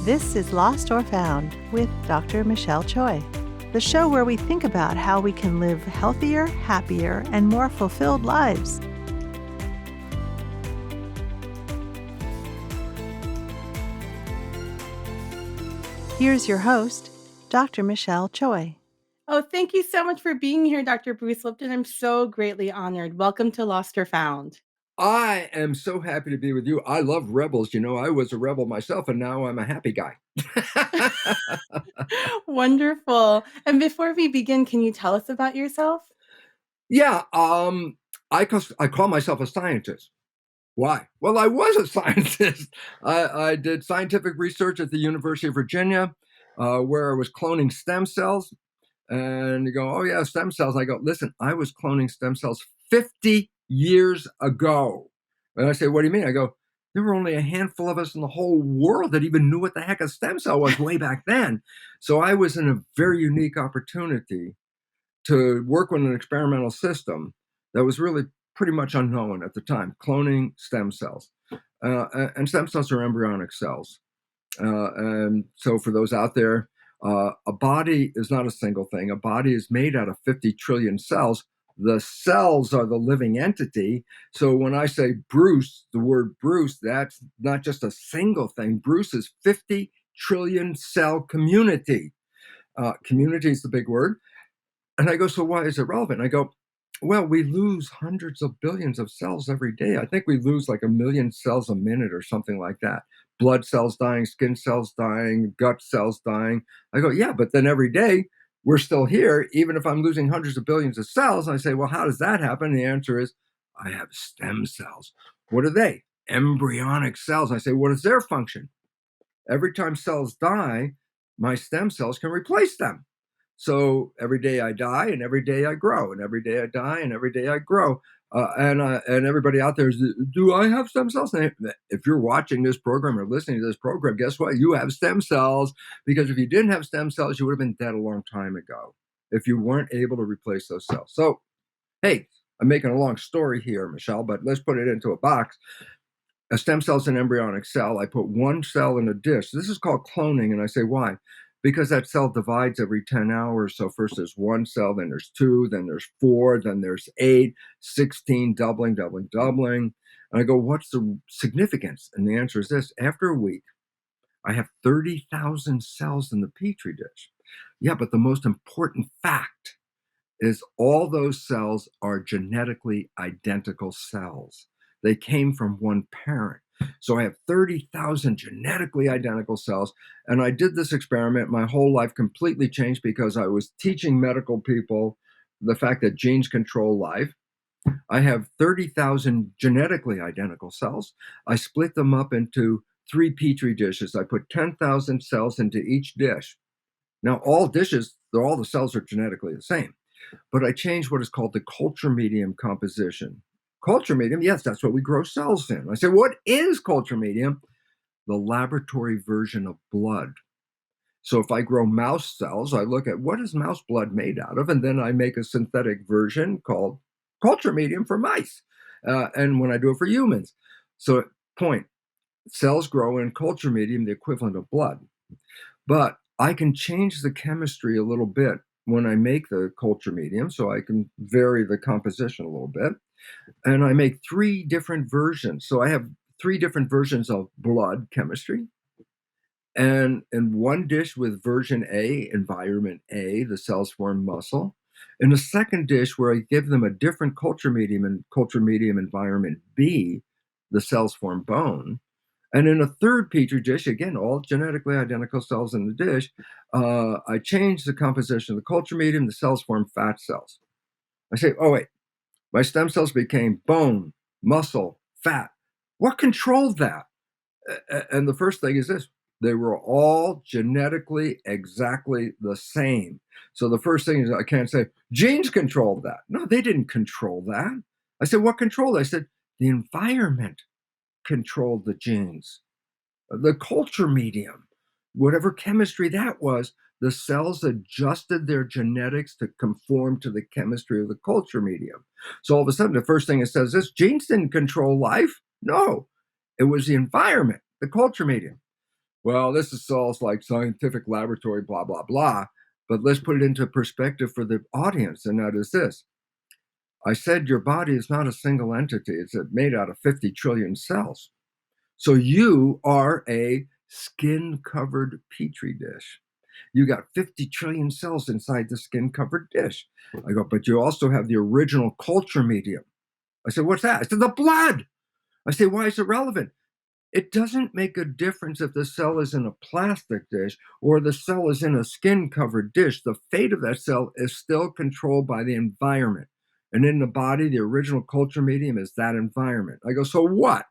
This is Lost or Found with Dr. Michelle Choi, the show where we think about how we can live healthier, happier, and more fulfilled lives. Here's your host, Dr. Michelle Choi. Oh, thank you so much for being here, Dr. Bruce Lipton. I'm so greatly honored. Welcome to Lost or Found. I am so happy to be with you. I love rebels. I was a rebel myself, and now I'm a happy guy. Wonderful. And before we begin, can you tell us about yourself? Yeah, I call myself a scientist. Why? Well, I was a scientist. I did scientific research at the University of Virginia, where I was cloning stem cells. And you go, oh, yeah, stem cells. I go, listen, I was cloning stem cells 50 years ago. And I say, what do you mean? I go, there were only a handful of us in the whole world that even knew what the heck a stem cell was way back then. So I was in a very unique opportunity to work with an experimental system that was really pretty much unknown at the time, cloning stem cells. And stem cells are embryonic cells. And so for those out there, a body is not a single thing. A body is made out of 50 trillion cells. The cells are the living entity. So when I say Bruce, the word Bruce, that's not just a single thing. Bruce is 50 trillion cell community. Community is the big word. And I go, so why is it relevant? I go, well, we lose hundreds of billions of cells every day. I think we lose like 1 million cells a minute or something like that. Blood cells dying, skin cells dying, gut cells dying. I go, yeah, but then every day we're still here, even if I'm losing hundreds of billions of cells. I say, well, how does that happen? The answer is, I have stem cells. What are they? Embryonic cells. I say, what is their function? Every time cells die, my stem cells can replace them. So every day I die, and every day I grow, and every day I die, and every day I grow. And everybody out there is, do I have stem cells? And if you're watching this program or listening to this program, guess what? You have stem cells, because if you didn't have stem cells, you would have been dead a long time ago if you weren't able to replace those cells. So, hey, I'm making a long story here, Michelle, but let's put it into a box. A stem cell is an embryonic cell. I put one cell in a dish. This is called cloning, and I say, why? Because that cell divides every 10 hours. So first there's one cell, then there's two, then there's four, then there's 8, 16, doubling, doubling, doubling. And I go, what's the significance? And the answer is this. After a week, I have 30,000 cells in the Petri dish. Yeah, but the most important fact is all those cells are genetically identical cells. They came from one parent. So I have 30,000 genetically identical cells. And I did this experiment. My whole life completely changed because I was teaching medical people the fact that genes control life. I have 30,000 genetically identical cells. I split them up into 3 Petri dishes. I put 10,000 cells into each dish. Now, all dishes, all the cells are genetically the same. But I changed what is called the culture medium composition. Culture medium, yes, that's what we grow cells in. I say, what is culture medium? The laboratory version of blood. So if I grow mouse cells, I look at what is mouse blood made out of, and then I make a synthetic version called culture medium for mice. And when I do it for humans. So, point, cells grow in culture medium, the equivalent of blood. But I can change the chemistry a little bit when I make the culture medium, so I can vary the composition a little bit. And I make 3 different versions. So I have 3 different versions of blood chemistry. And in one dish with version A, environment A, the cells form muscle. In a second dish where I give them a different culture medium and culture medium environment B, the cells form bone. And in a third Petri dish, again, all genetically identical cells in the dish, I change the composition of the culture medium, the cells form fat cells. I say, oh, wait, my stem cells became bone, muscle, fat. What controlled that? And the first thing is this. They were all genetically exactly the same. So the first thing is I can't say genes controlled that. No, they didn't control that. I said, what controlled it? I said, the environment controlled the genes. The culture medium, whatever chemistry that was, the cells adjusted their genetics to conform to the chemistry of the culture medium. So all of a sudden, the first thing it says is genes didn't control life. No, it was the environment, the culture medium. well, this is all like scientific laboratory, blah, blah, blah. But let's put it into perspective for the audience. And that is this. I said your body is not a single entity. It's made out of 50 trillion cells. So you are a skin-covered petri dish. You got 50 trillion cells inside the skin-covered dish. I go, but you also have the original culture medium. I said, what's that? I said, the blood. I say, why is it relevant? It doesn't make a difference if the cell is in a plastic dish or the cell is in a skin-covered dish. The fate of that cell is still controlled by the environment. And in the body, the original culture medium is that environment. I go, so what?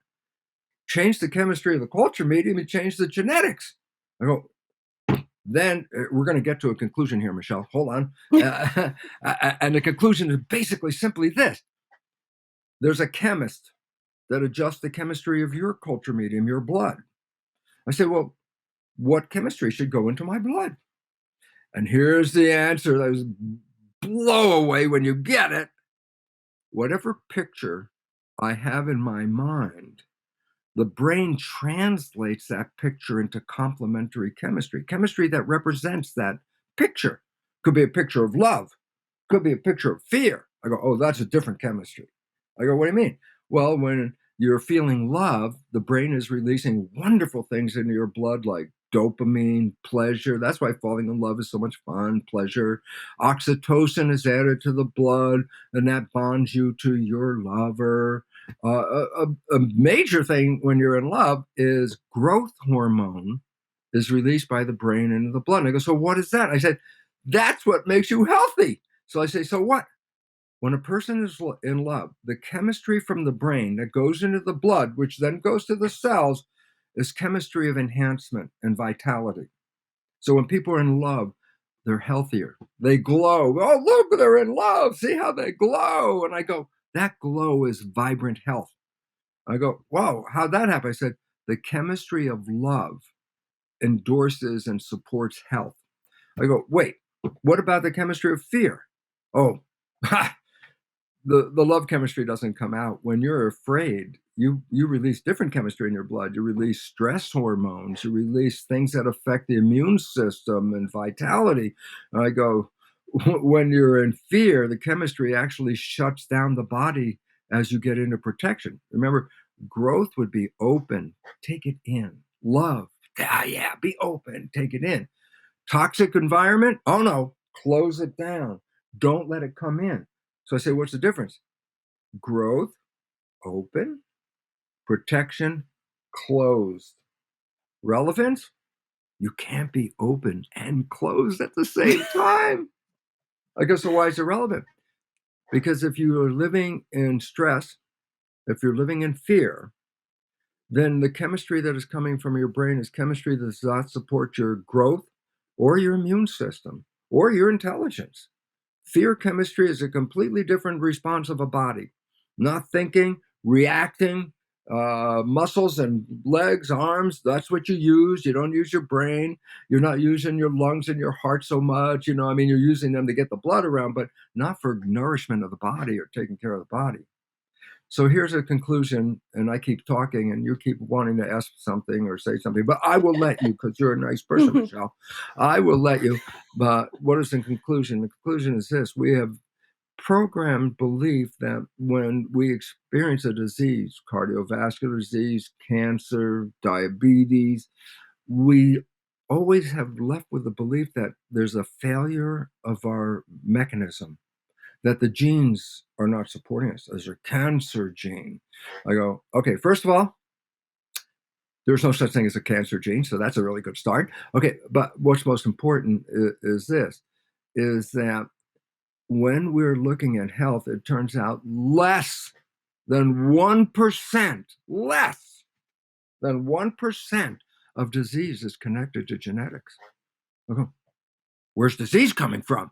Change the chemistry of the culture medium and change the genetics. I go, then we're going to get to a conclusion here, Michelle. Hold on. And the conclusion is basically simply this. There's a chemist that adjusts the chemistry of your culture medium, your blood. I say, well, what chemistry should go into my blood? And here's the answer that was blow away when you get it. Whatever picture I have in my mind, the brain translates that picture into complementary chemistry that represents that picture. Could be a picture of love, could be a picture of fear. I go, oh, that's a different chemistry. I go, what do you mean? Well, when you're feeling love, the brain is releasing wonderful things into your blood like dopamine, pleasure. That's why falling in love is so much fun, pleasure. Oxytocin is added to the blood, and that bonds you to your lover. A major thing when you're in love is growth hormone is released by the brain into the blood. And I go, so what is that? I said, that's what makes you healthy. So I say, so what? When a person is in love, the chemistry from the brain that goes into the blood, which then goes to the cells, is chemistry of enhancement and vitality. So when people are in love, they're healthier. They glow. Oh, look, they're in love. See how they glow. And I go, that glow is vibrant health. I go, whoa, how'd that happen? I said, the chemistry of love endorses and supports health. I go, wait, what about the chemistry of fear? Oh, the love chemistry doesn't come out. When you're afraid, you release different chemistry in your blood. You release stress hormones. You release things that affect the immune system and vitality. And I go, when you're in fear, the chemistry actually shuts down the body as you get into protection. Remember, growth would be open, take it in. Love, yeah, be open, take it in. Toxic environment, oh no, close it down. Don't let it come in. So I say, what's the difference? Growth, open, protection, closed. Relevance, you can't be open and closed at the same time. I go, so why is it relevant? Because if you are living in stress, if you're living in fear, then the chemistry that is coming from your brain is chemistry that does not support your growth or your immune system or your intelligence. Fear chemistry is a completely different response of a body. Not thinking, reacting, muscles and legs, arms, that's what you use. You don't use your brain. You're not using your lungs and your heart so much. You're using them to get the blood around, but not for nourishment of the body or taking care of the body. So here's a conclusion, and I keep talking, and you keep wanting to ask something or say something, but I will let you because you're a nice person, Michelle. I will let you. But what is the conclusion? The conclusion is this. We have programmed belief that when we experience a disease, cardiovascular disease, cancer, diabetes, we always have left with the belief that there's a failure of our mechanism, that the genes are not supporting us. There's a cancer gene. I go, okay, first of all, there's no such thing as a cancer gene, so that's a really good start. Okay, but what's most important is this, is that when we're looking at health, it turns out less than 1%, less than 1% of disease is connected to genetics. Okay, where's disease coming from?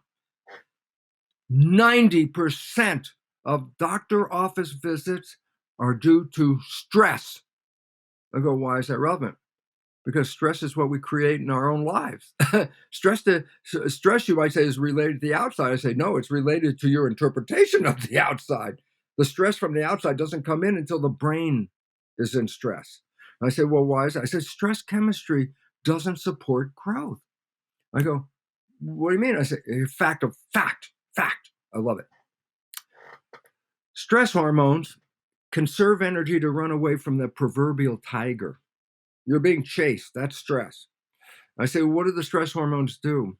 90% of doctor office visits are due to stress. I go, why is that relevant? Because stress is what we create in our own lives. Stress, you might say, is related to the outside. I say, no, it's related to your interpretation of the outside. The stress from the outside doesn't come in until the brain is in stress. I say, well, why is that? I said, stress chemistry doesn't support growth. I go, what do you mean? I say, fact. I love it. Stress hormones conserve energy to run away from the proverbial tiger. You're being chased. That's stress. I say, what do the stress hormones do?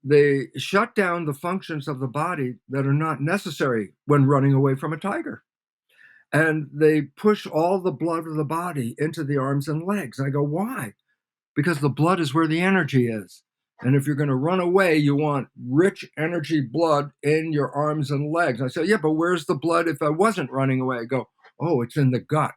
They shut down the functions of the body that are not necessary when running away from a tiger. And they push all the blood of the body into the arms and legs. I go, why? Because the blood is where the energy is. And if you're going to run away, you want rich energy blood in your arms and legs. I say, yeah, but where's the blood if I wasn't running away? I go, oh, it's in the gut,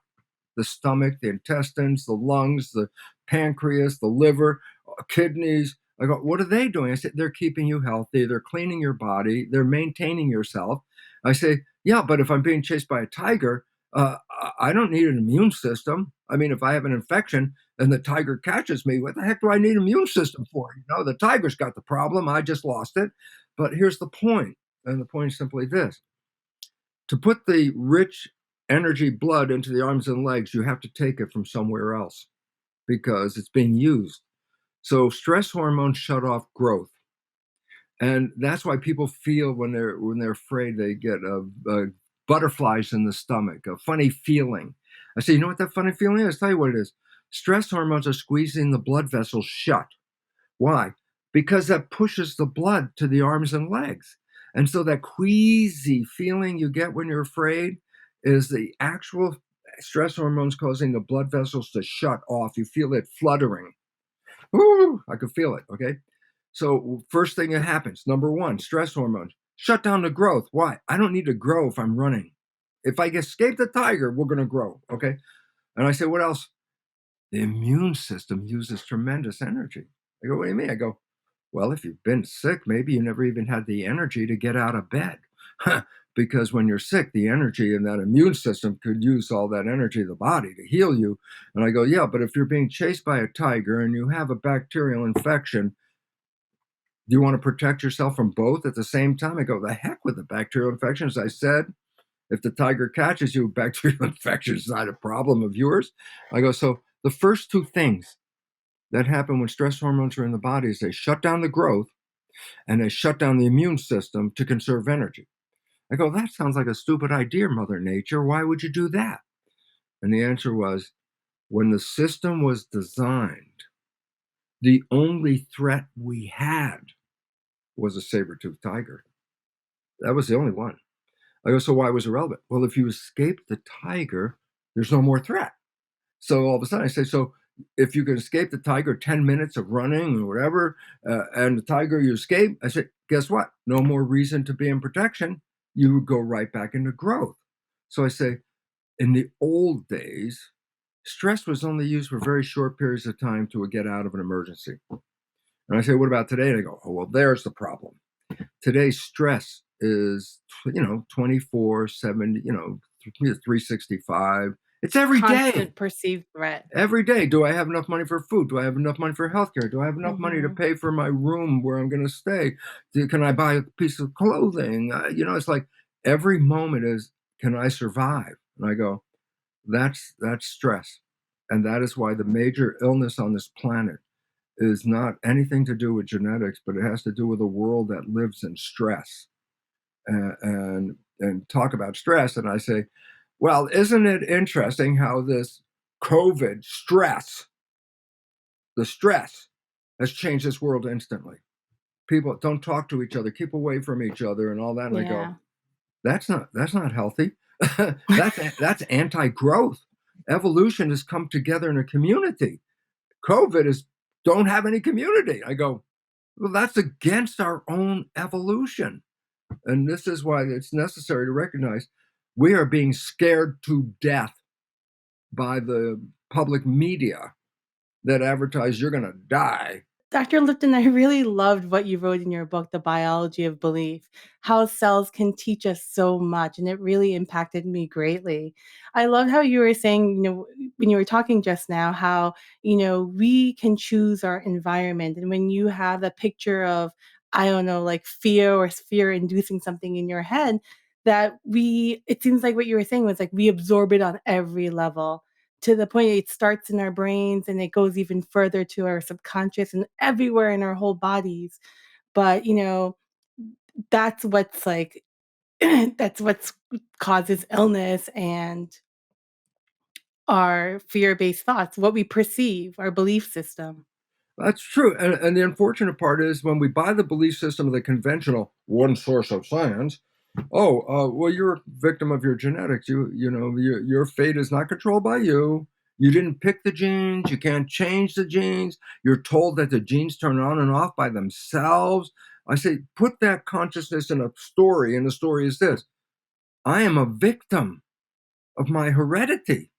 the stomach, the intestines, the lungs, the pancreas, the liver, kidneys. I go, what are they doing? I said, they're keeping you healthy. They're cleaning your body. They're maintaining yourself. I say, yeah, but if I'm being chased by a tiger, I don't need an immune system. I mean, if I have an infection and the tiger catches me, what the heck do I need an immune system for? The tiger's got the problem. I just lost it. But here's the point. And the point is simply this: to put the rich energy blood into the arms and legs, you have to take it from somewhere else because it's being used. So stress hormones shut off growth. And that's why people feel when they're afraid, they get butterflies in the stomach, a funny feeling. I say, you know what that funny feeling is? I'll tell you what it is. Stress hormones are squeezing the blood vessels shut. Why? Because that pushes the blood to the arms and legs. And so that queasy feeling you get when you're afraid is the actual stress hormones causing the blood vessels to shut off. You feel it fluttering. Ooh, I can feel it. Okay. So first thing that happens, number one, stress hormones shut down the growth. Why? I don't need to grow if I'm running. If I escape the tiger, we're going to grow. Okay. And I say, what else? The immune system uses tremendous energy. I go, what do you mean? I go, well, if you've been sick, maybe you never even had the energy to get out of bed. Because when you're sick, the energy in that immune system could use all that energy of the body to heal you. And I go, yeah, but if you're being chased by a tiger and you have a bacterial infection, do you want to protect yourself from both at the same time? I go, the heck with the bacterial infections. I said, if the tiger catches you, bacterial infection is not a problem of yours. I go, so the first two things that happen when stress hormones are in the body is they shut down the growth and they shut down the immune system to conserve energy. I go, that sounds like a stupid idea, Mother Nature. Why would you do that? And the answer was, when the system was designed, the only threat we had was a saber-toothed tiger. That was the only one. I go, so why was it relevant? Well, if you escape the tiger, there's no more threat. So all of a sudden I say, so if you can escape the tiger 10 minutes of running or whatever, and the tiger you escape, I said, guess what? No more reason to be in protection. You would go right back into growth. So I say, in the old days, stress was only used for very short periods of time to get out of an emergency. And I say, what about today? And I go, oh, well, there's the problem. Today's stress is, 24/7, 365. It's every day. Constant perceived threat. Every day. Do I have enough money for food? Do I have enough money for healthcare? Do I have enough money to Mhm. pay for my room where I'm going to stay? Can I buy a piece of clothing? It's like every moment is, can I survive? And I go, that's stress. And that is why the major illness on this planet is not anything to do with genetics, but it has to do with a world that lives in stress. And talk about stress, and I say, well, isn't it interesting how this COVID stress, the stress, has changed this world instantly? People don't talk to each other, keep away from each other, and all that. And I go, Yeah. that's not healthy. That's anti-growth. Evolution has come together in a community. COVID is don't have any community. I go, well, that's against our own evolution. And this is why it's necessary to recognize we are being scared to death by the public media that advertise you're going to die. Dr. Lipton, I really loved what you wrote in your book, The Biology of Belief, how cells can teach us so much, and it really impacted me greatly. I love how you were saying, when you were talking just now, how, we can choose our environment. And when you have a picture of, I don't know, like fear or fear inducing something in your head, it seems like what you were saying was like we absorb it on every level. to the point it starts in our brains and it goes even further to our subconscious and everywhere in our whole bodies. But, that's what's like that's what's causes illness and our fear-based thoughts, what we perceive, our belief system. That's true. And the unfortunate part is when we buy the belief system of the conventional one source of science, oh, well, you're a victim of your genetics. Your fate is not controlled by you. You didn't pick the genes. You can't change the genes. You're told that the genes turn on and off by themselves. I say, put that consciousness in a story, and the story is this: I am a victim of my heredity.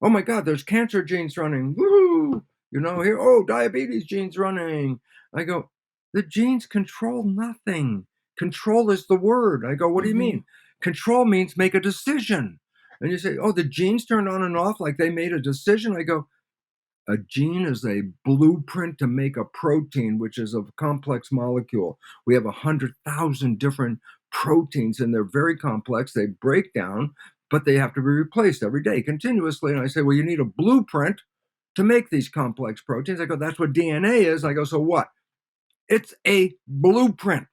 Oh my God, there's cancer genes running. Woohoo! Here, oh, diabetes genes running. I go, the genes control nothing. Control is the word. I go, what do you Mhm. mean? Control means make a decision. And you say, oh, the genes turn on and off like they made a decision. I go, a gene is a blueprint to make a protein, which is a complex molecule. We have 100,000 different proteins, and they're very complex. They break down, but they have to be replaced every day continuously. And I say, well, you need a blueprint to make these complex proteins. I go, that's what DNA is. I go, so what? It's a blueprint.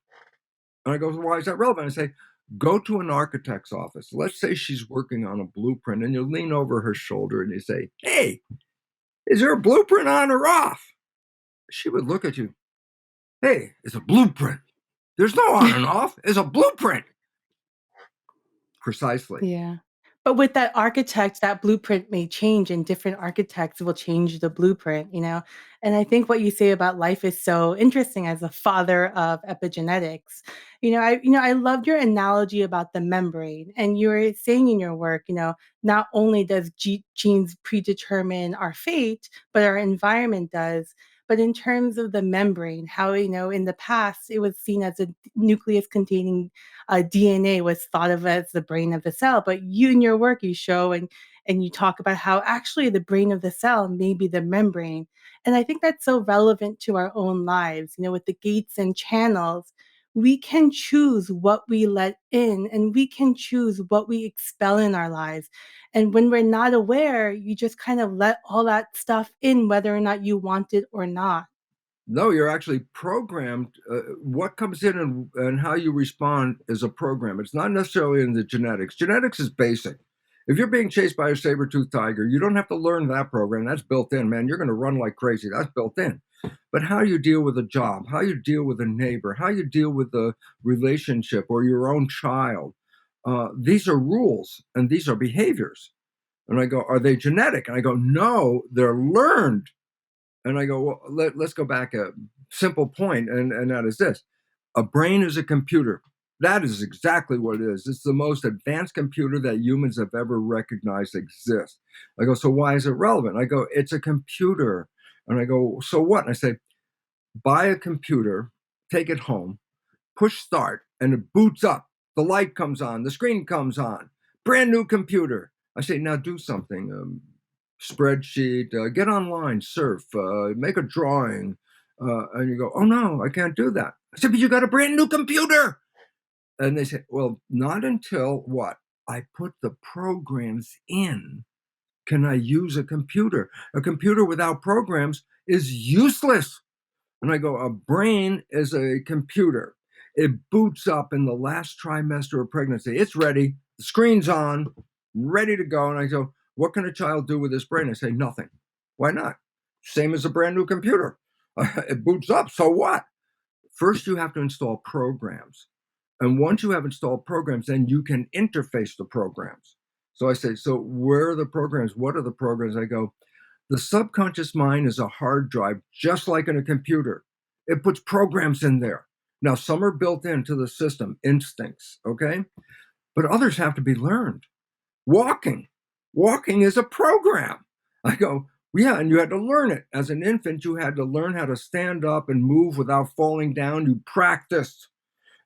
And I go, why is that relevant? I say, go to an architect's office. Let's say she's working on a blueprint, and you lean over her shoulder and you say, hey, is there a blueprint on or off? She would look at you. Hey, it's a blueprint. There's no on and off. It's a blueprint. Precisely. Yeah. But with that architect, that blueprint may change and different architects will change the blueprint. And I think what you say about life is so interesting as a father of epigenetics. I loved your analogy about the membrane. And you were saying in your work, not only does genes predetermine our fate, but our environment does. But in terms of the membrane, how, in the past, it was seen as a nucleus containing DNA was thought of as the brain of the cell, but you in your work you show and you talk about how actually the brain of the cell may be the membrane. And I think that's so relevant to our own lives. With the gates and channels, we can choose what we let in and we can choose what we expel in our lives. And when we're not aware, you just kind of let all that stuff in, whether or not you want it or not. No, you're actually programmed. What comes in and how you respond is a program. It's not necessarily in the genetics. Genetics is basic. If you're being chased by a saber-toothed tiger, you don't have to learn that program. That's built in, man. You're going to run like crazy. That's built in. But how you deal with a job, how you deal with a neighbor, how you deal with a relationship or your own child, these are rules and these are behaviors. And I go, are they genetic? And I go, no, they're learned. And I go, well, let's go back a simple point, and that is this: a brain is a computer. That is exactly what it is. It's the most advanced computer that humans have ever recognized exists. I go, so why is it relevant? I go, it's a computer. And I go, so what? And I say, buy a computer, take it home, push start, and it boots up. The light comes on, the screen comes on, brand new computer. I say, now do something. Spreadsheet, get online, surf, make a drawing. And you go, oh no, I can't do that. I said, but you got a brand new computer. And they say, well, not until what? I put the programs in. Can I use a computer? A computer without programs is useless. And I go, a brain is a computer. It boots up in the last trimester of pregnancy. It's ready. The screen's on, ready to go. And I go, what can a child do with this brain? I say, nothing. Why not? Same as a brand new computer. It boots up. So what? First, you have to install programs. And once you have installed programs, then you can interface the programs. So I say, so where are the programs? What are the programs? I go, the subconscious mind is a hard drive, just like in a computer. It puts programs in there. Now, some are built into the system, instincts, okay? But others have to be learned. Walking. Walking is a program. I go, yeah, and you had to learn it. As an infant, you had to learn how to stand up and move without falling down. You practiced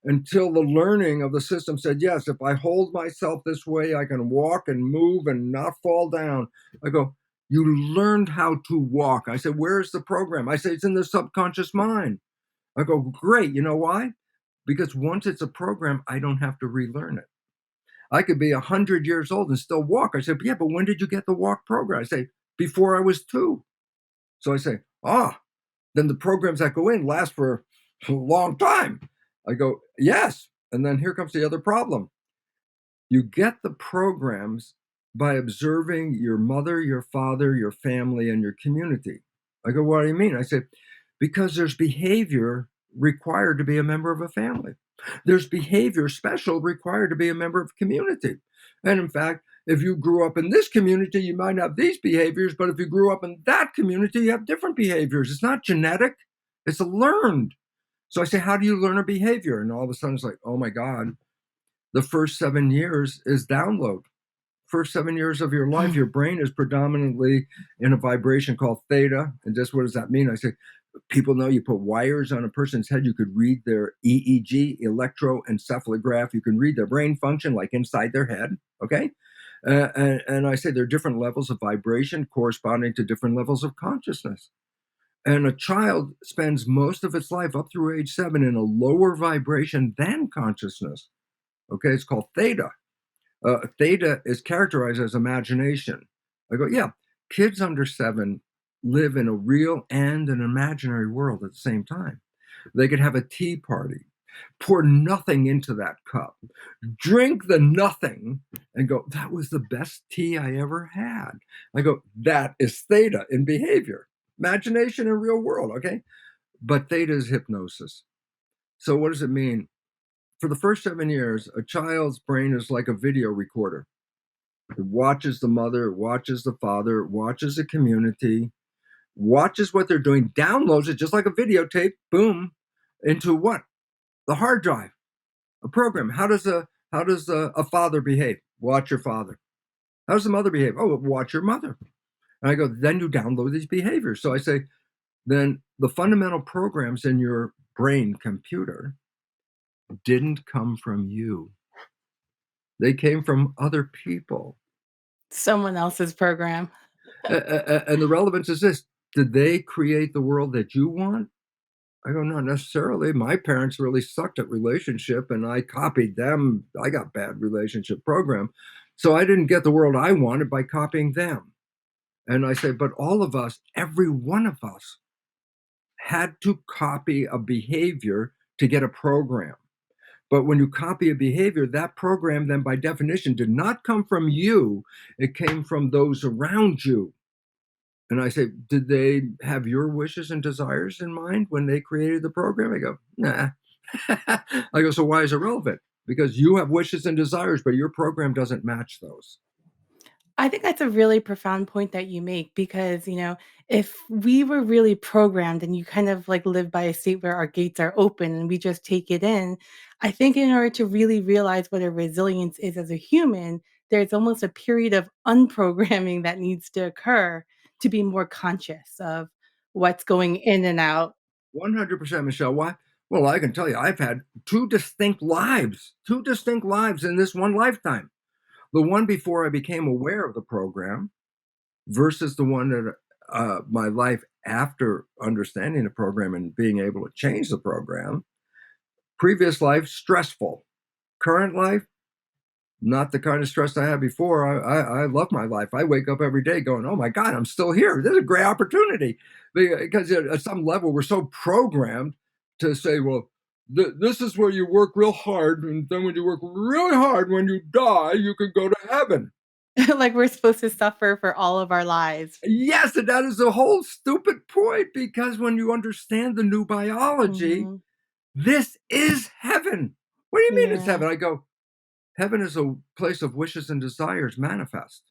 until the learning of the system said, yes, if I hold myself this way, I can walk and move and not fall down. I go, you learned how to walk. I said, where's the program? I say, it's in the subconscious mind. I go, great. You know why? Because once it's a program, I don't have to relearn it. I could be 100 years old and still walk. I said, yeah, but when did you get the walk program? I say, before I was 2. So I say, then the programs that go in last for a long time. I go, yes. And then here comes the other problem. You get the programs by observing your mother, your father, your family, and your community. I go, what do you mean? I say, because there's behavior required to be a member of a family. There's behavior special required to be a member of a community. And in fact, if you grew up in this community, you might have these behaviors, but if you grew up in that community, you have different behaviors. It's not genetic, it's learned. So I say, how do you learn a behavior? And all of a sudden it's like, oh my God, the first 7 years is download. First 7 years of your life, your brain is predominantly in a vibration called theta. And just what does that mean? I say, people know you put wires on a person's head, you could read their EEG, electroencephalograph. You can read their brain function like inside their head. Okay. And I say there are different levels of vibration corresponding to different levels of consciousness. And a child spends most of its life up through age 7 in a lower vibration than consciousness. Okay. It's called theta. Theta is characterized as imagination. I go, yeah, kids under 7 live in a real and an imaginary world at the same time. They could have a tea party, pour nothing into that cup, drink the nothing, and go, that was the best tea I ever had. I go, that is theta in behavior, imagination and real world, okay? But theta is hypnosis. So what does it mean? For the first 7 years, a child's brain is like a video recorder. It watches the mother, watches the father, watches the community, watches what they're doing, downloads it just like a videotape, boom, into what? The hard drive, a program. How does a father behave? Watch your father. How does the mother behave? Oh, watch your mother. And I go, then you download these behaviors. So I say, then the fundamental programs in your brain computer didn't come from you. They came from other people. Someone else's program. And the relevance is this: did they create the world that you want? I go, not necessarily. My parents really sucked at relationship, and I copied them. I got bad relationship program. So I didn't get the world I wanted by copying them. And I say, but all of us, every one of us, had to copy a behavior to get a program. But when you copy a behavior, that program then by definition did not come from you. It came from those around you. And I say, did they have your wishes and desires in mind when they created the program? I go, nah. I go, so why is it relevant? Because you have wishes and desires, but your program doesn't match those. I think that's a really profound point that you make because, if we were really programmed and you kind of like live by a state where our gates are open and we just take it in, I think in order to really realize what a resilience is as a human, there's almost a period of unprogramming that needs to occur to be more conscious of what's going in and out. 100%, Michelle. Why? Well, I can tell you, I've had two distinct lives in this one lifetime. The one before I became aware of the program versus the one that my life after understanding the program and being able to change the program. Previous life, stressful. Current life, not the kind of stress I had before. I love my life. I wake up every day going, oh my God, I'm still here. This is a great opportunity. Because at some level, we're so programmed to say, well, this is where you work real hard. And then when you work really hard, when you die, you can go to heaven. Like we're supposed to suffer for all of our lives. Yes, and that is a whole stupid point because when you understand the new biology, Mhm. this is heaven. What do you mean it's Yeah. heaven? I go, heaven is a place of wishes and desires manifest.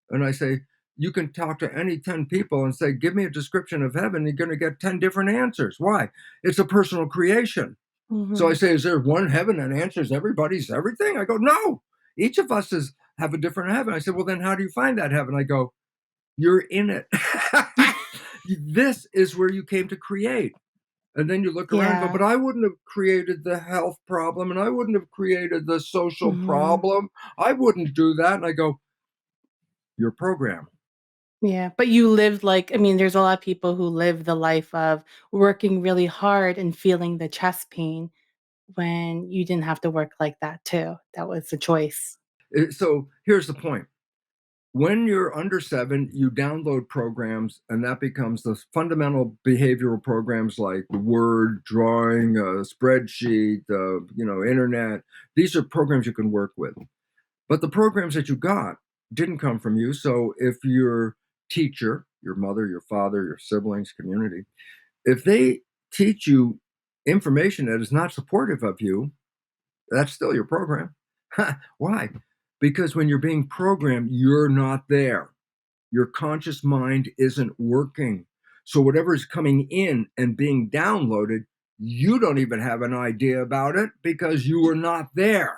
And I say, you can talk to any 10 people and say, give me a description of heaven. You're going to get 10 different answers. Why? It's a personal creation. So I Mhm. say, is there one heaven that answers everybody's everything? I go, no. Each of us have a different heaven. I said, well, then how do you find that heaven? I go, you're in it. This is where you came to create. And then you look around and go, Yeah. but I wouldn't have created the health problem and I wouldn't have created the social Mhm. problem. I wouldn't do that. And I go, your program. Yeah, but you lived like I mean, there's a lot of people who live the life of working really hard and feeling the chest pain when you didn't have to work like that too. That was a choice. So here's the point. When you're under 7, you download programs, and that becomes the fundamental behavioral programs like Word, drawing, spreadsheet, internet. These are programs you can work with. But the programs that you got didn't come from you. So if your teacher, your mother, your father, your siblings, community, if they teach you information that is not supportive of you, that's still your program. Why? Because when you're being programmed, you're not there. Your conscious mind isn't working. So whatever is coming in and being downloaded, you don't even have an idea about it because you were not there.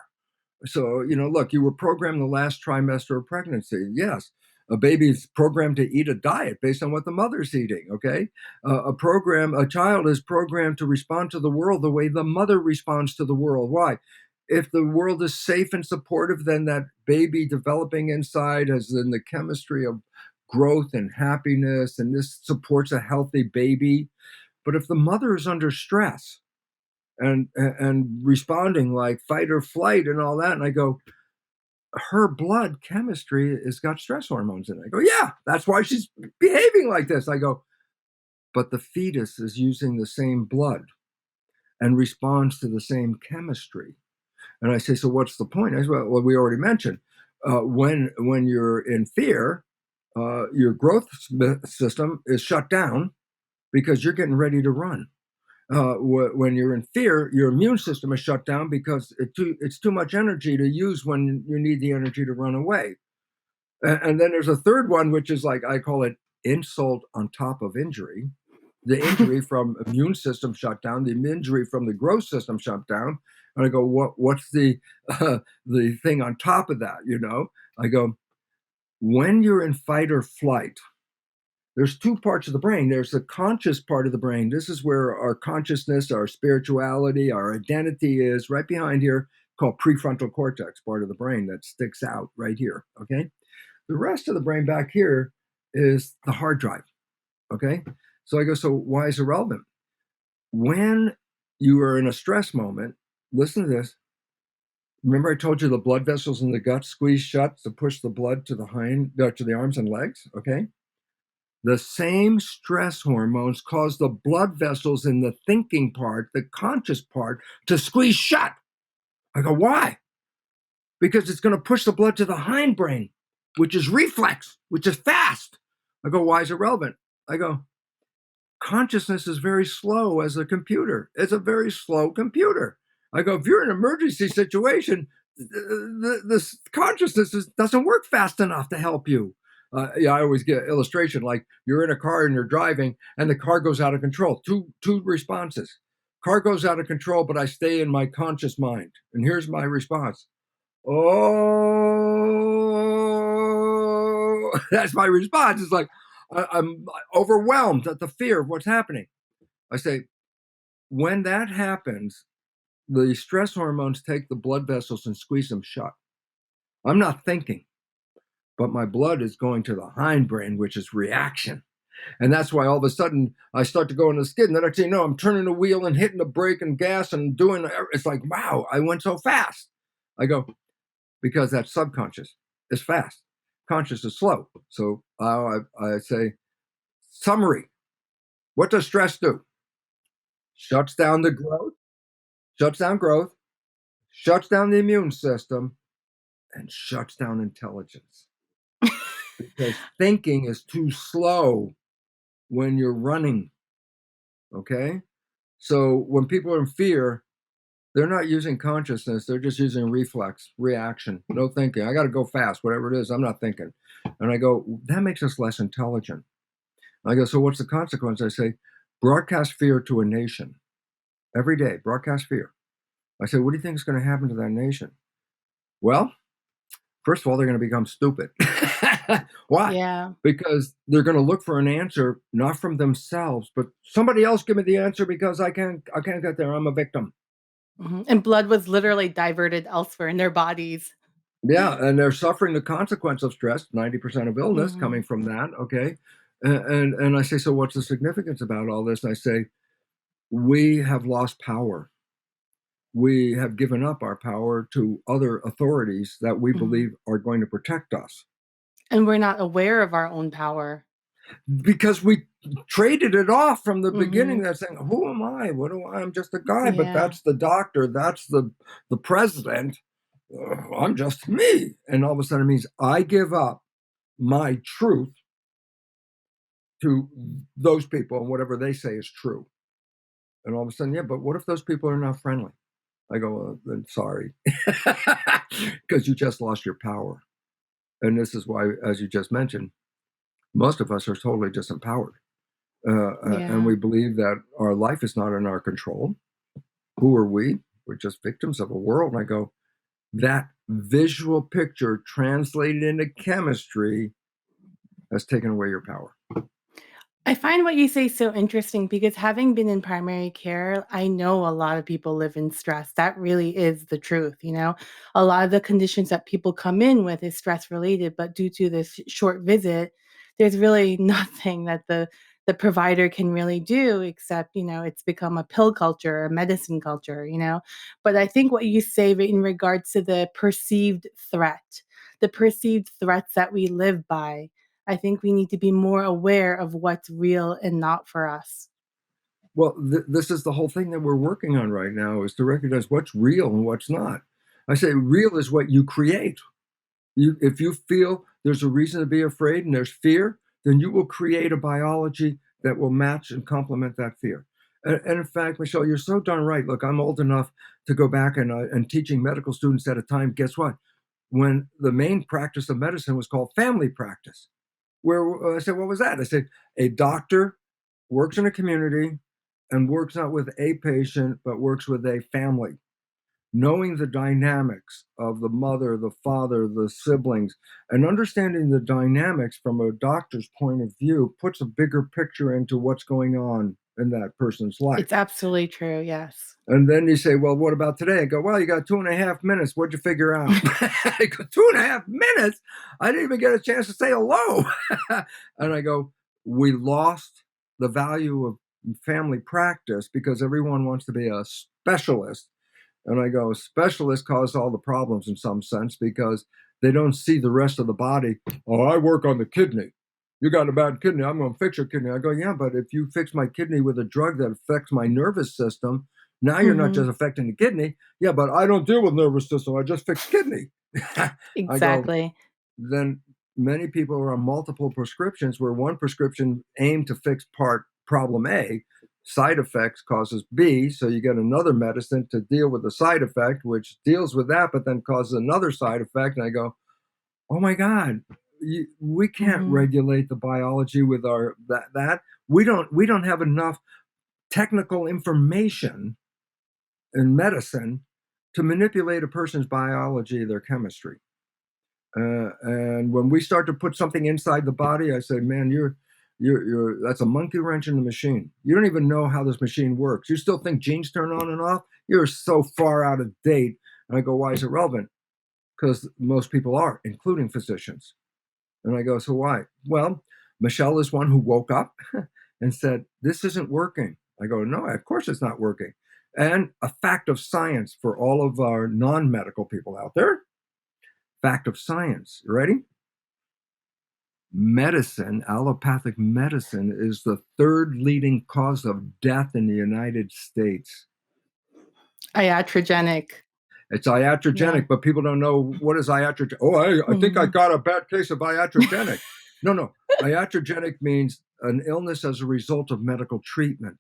So, look, you were programmed the last trimester of pregnancy. Yes, a baby's programmed to eat a diet based on what the mother's eating. Okay, a child is programmed to respond to the world the way the mother responds to the world. Why? If the world is safe and supportive, then that baby developing inside has in the chemistry of growth and happiness, and this supports a healthy baby. But if the mother is under stress, and responding like fight or flight and all that. And I go, her blood chemistry has got stress hormones in it. I go, yeah, that's why she's behaving like this. I go, but the fetus is using the same blood and responds to the same chemistry. And I say, so what's the point? I say, well, we already mentioned when you're in fear, your growth system is shut down because you're getting ready to run. When you're in fear, your immune system is shut down because it's too much energy to use when you need the energy to run away. And then there's a third one, which is like I call it insult on top of injury. The injury from immune system shut down, the injury from the growth system shut down. And I go, what's the thing on top of that? I go, when you're in fight or flight, there's two parts of the brain. There's the conscious part of the brain. This is where our consciousness, our spirituality, our identity is right behind here, called prefrontal cortex, part of the brain that sticks out right here. Okay. The rest of the brain back here is the hard drive. Okay. So I go, so why is it relevant? When you are in a stress moment, listen to this. Remember I told you the blood vessels in the gut squeeze shut to push the blood to the arms and legs. Okay. The same stress hormones cause the blood vessels in the thinking part, the conscious part, to squeeze shut. I go, why? Because it's going to push the blood to the hindbrain, which is reflex, which is fast. I go, why is it relevant? I go, consciousness is very slow as a computer. It's a very slow computer. I go, if you're in an emergency situation, this consciousness doesn't work fast enough to help you. I always get illustration like you're in a car and you're driving and the car goes out of control. Two responses. Car goes out of control, but I stay in my conscious mind. And here's my response. Oh, that's my response. It's like I'm overwhelmed at the fear of what's happening. I say, when that happens, the stress hormones take the blood vessels and squeeze them shut. I'm not thinking, but my blood is going to the hindbrain, which is reaction. And that's why all of a sudden I start to go in the skid. And then next thing you know, I'm turning the wheel and hitting the brake and gas and doing it's like, wow, I went so fast. I go, because that's subconscious. It's fast. Conscious is slow. So I say, summary. What does stress do? Shuts down the growth, shuts down growth, shuts down the immune system, and shuts down intelligence. Because thinking is too slow when you're running. Okay? So when people are in fear, they're not using consciousness, they're just using reflex, reaction, no thinking. I got to go fast, whatever it is, I'm not thinking. And I go, that makes us less intelligent. I go, so what's the consequence? I say, broadcast fear to a nation every day, broadcast fear. I say, what do you think is going to happen to that nation? Well, first of all, they're going to become stupid. Why? Yeah. Because they're going to look for an answer, not from themselves, but somebody else give me the answer because I can't get there. I'm a victim. Mhm. And blood was literally diverted elsewhere in their bodies. Yeah, and they're suffering the consequence of stress, 90% of illness coming Mhm. from that, okay? And I say, so what's the significance about all this? And I say, we have lost power. we have given up our power to other authorities that we Mhm. believe are going to protect us And we're not aware of our own power. because we traded it off from the beginning. Mhm. That saying, "Who am I? What do I? I'm just a guy." But Yeah. that's the doctor. That's the president. I'm just me, and all of a sudden it means I give up my truth to those people and whatever they say is true. And all of a sudden, yeah, but what if those people are not friendly? I go, then sorry, because you just lost your power. And this is why, as you just mentioned, most of us are totally disempowered. And Yeah. we believe that our life is not in our control. Who are we? We're just victims of a world. And I go, that visual picture translated into chemistry has taken away your power. I find what you say so interesting because having been in primary care, I know a lot of people live in stress. That really is the truth, you know? A lot of the conditions that people come in with is stress related, but due to this short visit, there's really nothing that the provider can really do except, it's become a pill culture, a medicine culture, you know? But I think what you say in regards to the perceived threats that we live by, I think we need to be more aware of what's real and not for us. Well, this is the whole thing that we're working on right now is to recognize what's real and what's not. I say real is what you create. If you feel there's a reason to be afraid and there's fear, then you will create a biology that will match and complement that fear. And in fact, Michelle, you're so darn right. Look, I'm old enough to go back and teaching medical students at a time. Guess what? When the main practice of medicine was called family practice, where I said, what was that? I said, a doctor works in a community and works not with a patient, but works with a family, knowing the dynamics of the mother, the father, the siblings, and understanding the dynamics from a doctor's point of view puts a bigger picture into what's going on in that person's life. It's absolutely true, yes. And then you say, well, what about today? I go, well, you got 2.5 minutes. What'd you figure out? I go, 2.5 minutes? I didn't even get a chance to say hello. And I go, we lost the value of family practice because everyone wants to be a specialist. And I go, specialists cause all the problems in some sense because they don't see the rest of the body. Oh, I work on the kidney. You got a bad kidney. I'm going to fix your kidney. I go, yeah, but if you fix my kidney with a drug that affects my nervous system, now you're not just Mhm. affecting the kidney. Yeah, but I don't deal with nervous system. I just fix kidney. I go, Exactly. then many people are on multiple prescriptions where one prescription aimed to fix part problem A, side effects causes B, so you get another medicine to deal with the side effect, which deals with that, but then causes another side effect. And I go, oh my God, we can't Mhm. regulate the biology with our that we don't have enough technical information in medicine to manipulate a person's biology, their chemistry. And when we start to put something inside the body, I say, man, you're that's a monkey wrench in the machine. You don't even know how this machine works. You still think genes turn on and off? You're so far out of date. And I go, why is it relevant? Because most people are, including physicians. And I go, so why? Well, Michelle is one who woke up and said, this isn't working. I go, no, of course it's not working. And a fact of science for all of our non medical people out there, fact of science. You ready? Medicine, allopathic medicine, is the third leading cause of death in the United States. Iatrogenic. It's Yeah. iatrogenic, but people don't know what is iatrogenic. Oh, I think I Mhm. got a bad case of iatrogenic. No, no. Iatrogenic means an illness as a result of medical treatment.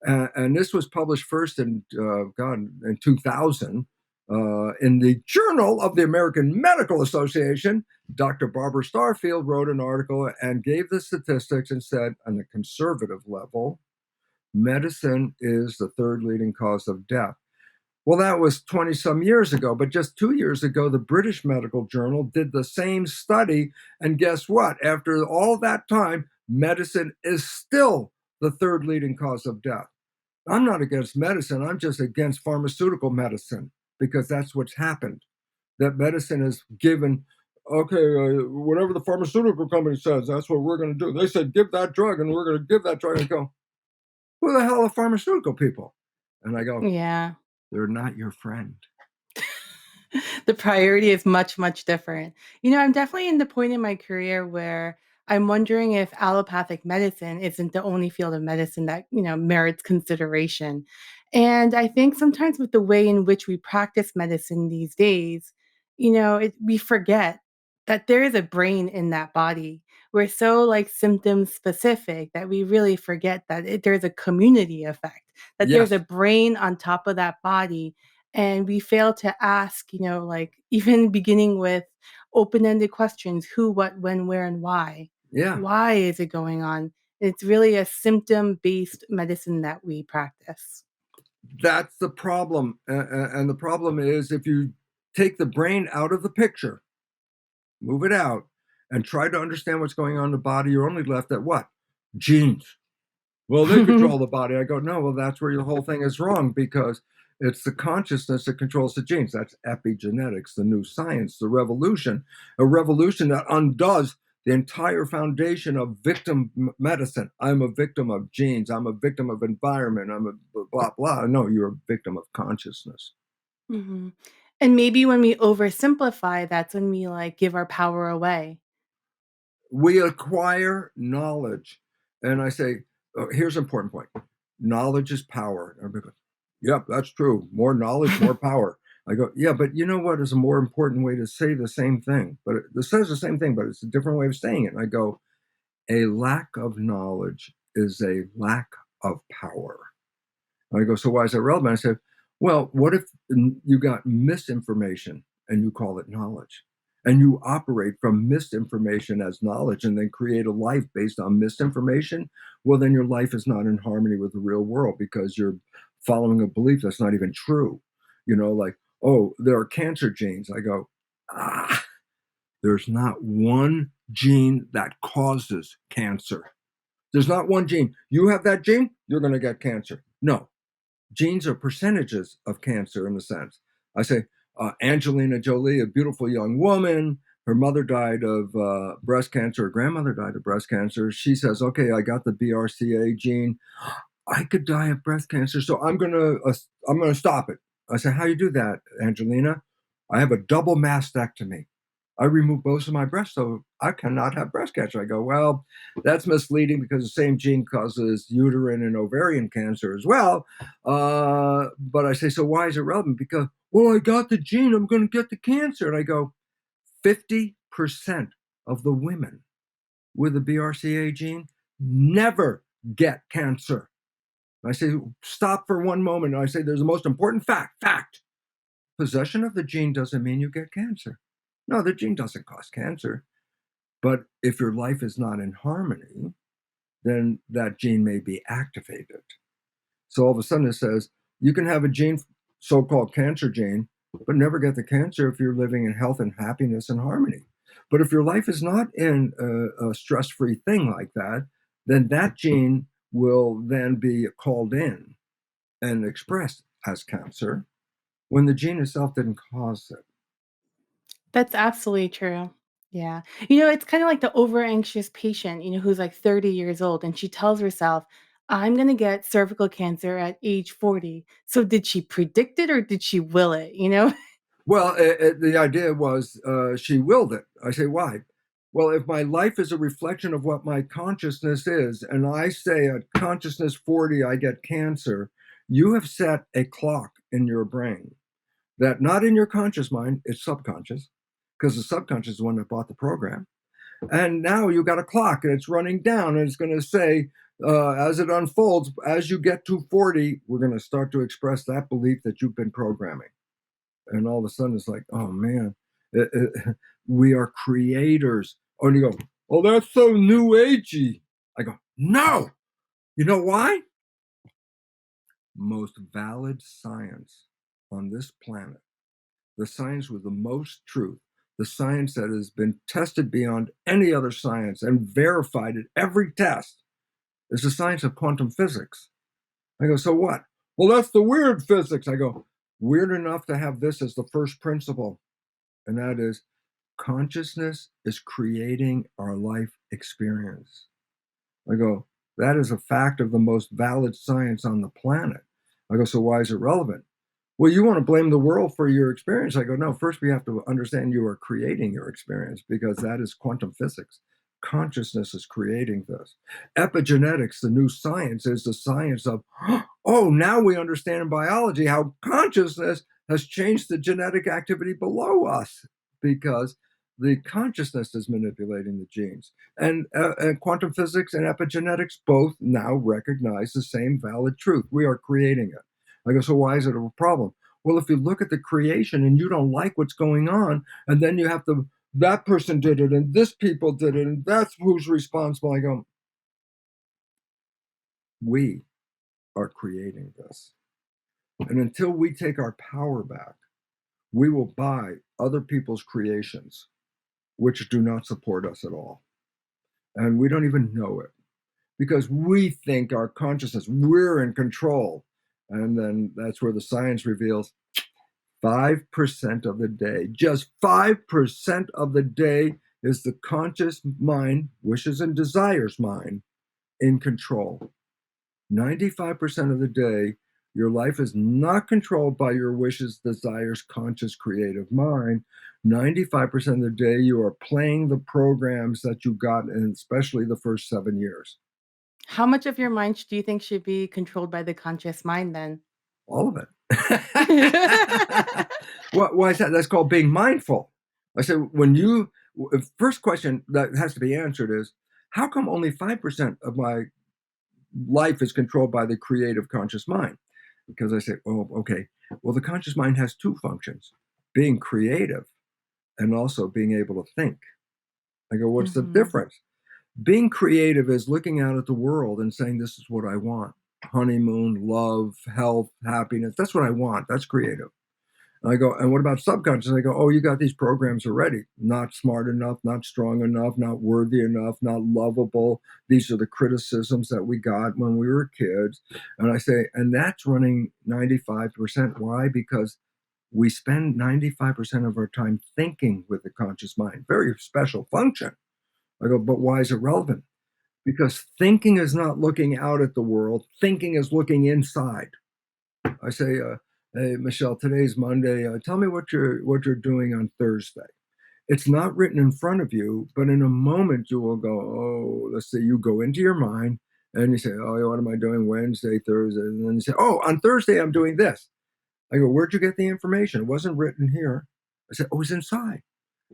And this was published first in in 2000 in the Journal of the American Medical Association. Dr. Barbara Starfield wrote an article and gave the statistics and said, on the conservative level, medicine is the third leading cause of death. Well, that was 20 some years ago, but just 2 years ago, the British Medical Journal did the same study. And guess what? After all that time, medicine is still the third leading cause of death. I'm not against medicine. I'm just against pharmaceutical medicine because that's what's happened. That medicine is given, okay, whatever the pharmaceutical company says, that's what we're going to do. They said, give that drug, and we're going to give that drug. And go, who the hell are pharmaceutical people? And I go, Yeah. They're not your friend. The priority is much, much different. I'm definitely in the point in my career where I'm wondering if allopathic medicine isn't the only field of medicine that, merits consideration. And I think sometimes with the way in which we practice medicine these days, we forget that there is a brain in that body. We're so like symptom specific that we really forget that there's a community effect, that there's a Yes. brain on top of that body, and we fail to ask, like even beginning with open-ended questions: who, what, when, where, and why. Yeah. Why is it going on? It's really a symptom-based medicine that we practice. That's the problem. And the problem is if you take the brain out of the picture, move it out, and try to understand what's going on in the body, you're only left at what? Genes. Well, they control the body. I go, no, well, that's where your whole thing is wrong because it's the consciousness that controls the genes. That's epigenetics, the new science, the revolution, a revolution that undoes the entire foundation of victim medicine. I'm a victim of genes. I'm a victim of environment. I'm a blah, blah. No, you're a victim of consciousness. Mhm. And maybe when we oversimplify, that's when we like give our power away. We acquire knowledge. And I say, here's an important point. Knowledge is power. Everybody goes, yep, that's true. More knowledge, more power. I go, yeah, but you know what is a more important way to say the same thing? But it says the same thing, but it's a different way of saying it. And I go, a lack of knowledge is a lack of power. And I go, so why is that relevant? I said, well, what if you got misinformation and you call it knowledge? And you operate from misinformation as knowledge and then create a life based on misinformation? Well, then your life is not in harmony with the real world because you're following a belief that's not even true. Like, oh, there are cancer genes. I go, there's not one gene that causes cancer. There's not one gene. You have that gene, you're going to get cancer. No, genes are percentages of cancer in a sense. I say, Angelina Jolie, a beautiful young woman, her mother died of breast cancer, her grandmother died of breast cancer. She says, okay, I got the BRCA gene. I could die of breast cancer, so I'm gonna stop it. I said, how you do that, Angelina? I have a double mastectomy. I removed both of my breasts, so I cannot have breast cancer. I go, well, that's misleading because the same gene causes uterine and ovarian cancer as well. But I say, so why is it relevant? Because, well, I got the gene, I'm going to get the cancer. And I go, 50% of the women with the BRCA gene never get cancer. I say, stop for one moment. And I say, there's the most important fact. Possession of the gene doesn't mean you get cancer. No, the gene doesn't cause cancer. But if your life is not in harmony, then that gene may be activated. So all of a sudden it says, you can have a gene, so-called cancer gene, but never get the cancer if you're living in health and happiness and harmony. But if your life is not in a stress-free thing like that, then that gene will then be called in and expressed as cancer when the gene itself didn't cause it. That's absolutely true. Yeah. It's kind of like the over anxious patient, who's like 30 years old and she tells herself, I'm going to get cervical cancer at age 40. So did she predict it or did she will it? Well, the idea was she willed it. I say, why? Well, if my life is a reflection of what my consciousness is, and I say at consciousness 40, I get cancer, you have set a clock in your brain that not in your conscious mind, it's subconscious, because the subconscious is the one that bought the program. And now you got a clock and it's running down and it's going to say, as it unfolds, as you get to 40, we're going to start to express that belief that you've been programming. And all of a sudden it's like, oh man, we are creators. Oh, and you go, oh, that's so new agey. I go, no. You know why? Most valid science on this planet, the science with the most truth, the science that has been tested beyond any other science and verified at every test, is the science of quantum physics. I go, so what? Well, that's the weird physics. I go, weird enough to have this as the first principle, and that is consciousness is creating our life experience. I go, that is a fact of the most valid science on the planet. I go, so why is it relevant? well, you want to blame the world for your experience. I go, no, first we have to understand you are creating your experience because that is quantum physics. Consciousness is creating this. Epigenetics, the new science, is the science of, oh, now we understand in biology how consciousness has changed the genetic activity below us because the consciousness is manipulating the genes. And quantum physics and epigenetics both now recognize the same valid truth. We are creating it. I go, so why is it a problem? Well, if you look at the creation and you don't like what's going on, and then you have to, that person did it, and this people did it, and that's who's responsible. I go, we are creating this. And until we take our power back, we will buy other people's creations, which do not support us at all. And we don't even know it because we think our consciousness, we're in control. And then that's where the science reveals 5% of the day, just 5% of the day is the conscious mind, wishes and desires mind, in control. 95% of the day, your life is not controlled by your wishes, desires, conscious, creative mind. 95% of the day, you are playing the programs that you got in, especially the first 7 years. How much of your mind do you think should be controlled by the conscious mind then? All of it. Why is that? That's called being mindful. I said, first question that has to be answered is, how come only 5% of my life is controlled by the creative conscious mind? Because I say, oh, okay. Well, the conscious mind has two functions, being creative and also being able to think. I go, what's the Mhm. difference? Being creative is looking out at the world and saying, this is what I want. Honeymoon, love, health, happiness. That's what I want. That's creative. And I go, and what about subconscious? I go, oh, you got these programs already. Not smart enough, not strong enough, not worthy enough, not lovable. These are the criticisms that we got when we were kids. And I say, and that's running 95%. Why? Because we spend 95% of our time thinking with the conscious mind. Very special function. I go, but why is it relevant? Because thinking is not looking out at the world, thinking is looking inside. I say, "Hey, Michelle, today's Monday. Tell me what you're doing on Thursday." It's not written in front of you, but in a moment you will go, "Oh, let's say you go into your mind and you say, oh, what am I doing Wednesday, Thursday?" And then you say, "Oh, on Thursday I'm doing this." I go, "Where'd you get the information? It wasn't written here." I said, "Oh, it's inside."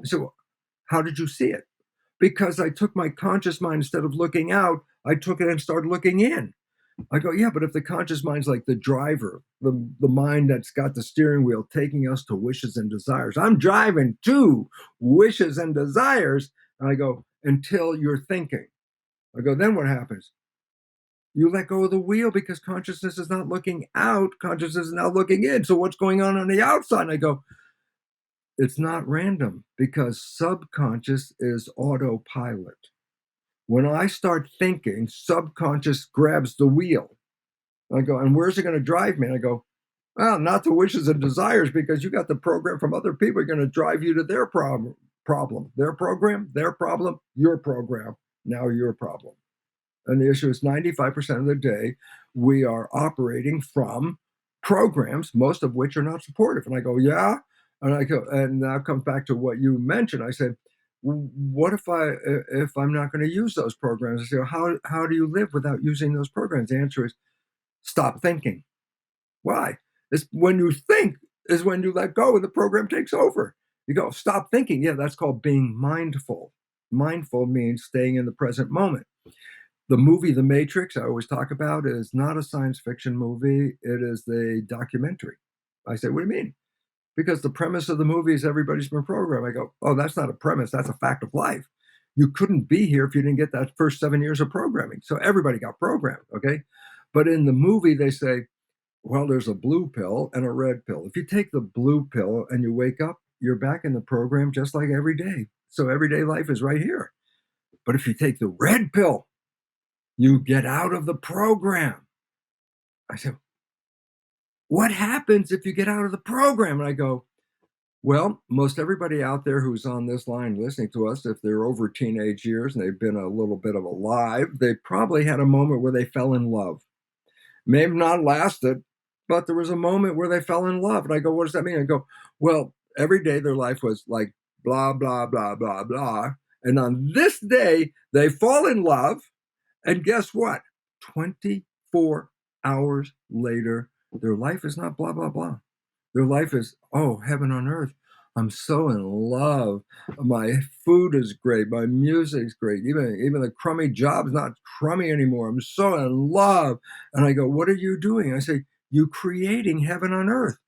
I said, "Well, how did you see it?" Because I took my conscious mind, instead of looking out, I took it and started looking in. I go, yeah, but if the conscious mind's like the driver, the mind that's got the steering wheel taking us to wishes and desires. I'm driving to wishes and desires. And I go, until you're thinking. I go, then what happens? You let go of the wheel because consciousness is not looking out. Consciousness is now looking in. So what's going on the outside? And I go, it's not random because subconscious is autopilot. When I start thinking, subconscious grabs the wheel. I go, and where's it going to drive me? And I go, well, not to wishes and desires because you got the program from other people are going to drive you to their problem, their program, their problem, your program, now your problem. And the issue is 95% of the day, we are operating from programs, most of which are not supportive. And I go, yeah. And I go, and now comes back to what you mentioned. I said, what if I'm not going to use those programs? I say, well, how do you live without using those programs? The answer is stop thinking. Why? It's when you think is when you let go and the program takes over. You go, stop thinking. Yeah, that's called being mindful. Mindful means staying in the present moment. The movie The Matrix, I always talk about, is not a science fiction movie. It is a documentary. I say, what do you mean? Because the premise of the movie is everybody's been programmed. I go, oh, that's not a premise. That's a fact of life. You couldn't be here if you didn't get that first 7 years of programming. So everybody got programmed. Okay. But in the movie, they say, well, there's a blue pill and a red pill. If you take the blue pill and you wake up, you're back in the program just like every day. So everyday life is right here. But if you take the red pill, you get out of the program. I said, what happens if you get out of the program? And I go, well, most everybody out there who's on this line listening to us, if they're over teenage years and they've been a little bit of alive, they probably had a moment where they fell in love. May have not lasted, but there was a moment where they fell in love. And I go, what does that mean? I go, well, every day their life was like blah, blah, blah, blah, blah. And on this day, they fall in love. And guess what? 24 hours later, their life is not blah, blah, blah. Their life is, oh, heaven on earth. I'm so in love. My food is great. My music's great. Even the crummy job's not crummy anymore. I'm so in love. And I go, what are you doing? I say, you creating heaven on earth.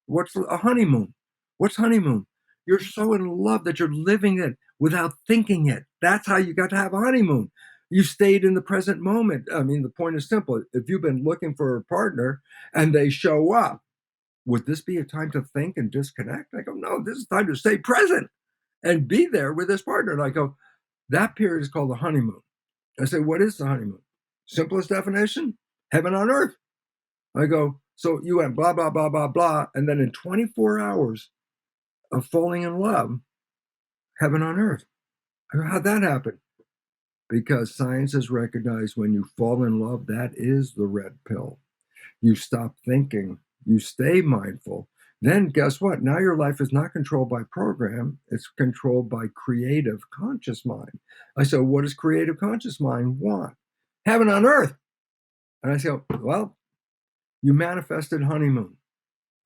What's a honeymoon? What's honeymoon? You're so in love that you're living it without thinking it. That's how you got to have a honeymoon. You stayed in the present moment. I mean, the point is simple. If you've been looking for a partner and they show up, would this be a time to think and disconnect? I go, no, this is time to stay present and be there with this partner. And I go, that period is called the honeymoon. I say, what is the honeymoon? Simplest definition, heaven on earth. I go, so you went blah, blah, blah, blah, blah. And then in 24 hours of falling in love, heaven on earth. I go, how'd that happen? Because science has recognized when you fall in love, that is the red pill. You stop thinking, you stay mindful. Then guess what? Now your life is not controlled by program, it's controlled by creative conscious mind. I said, what does creative conscious mind want? Heaven on earth. And I say, well, you manifested honeymoon.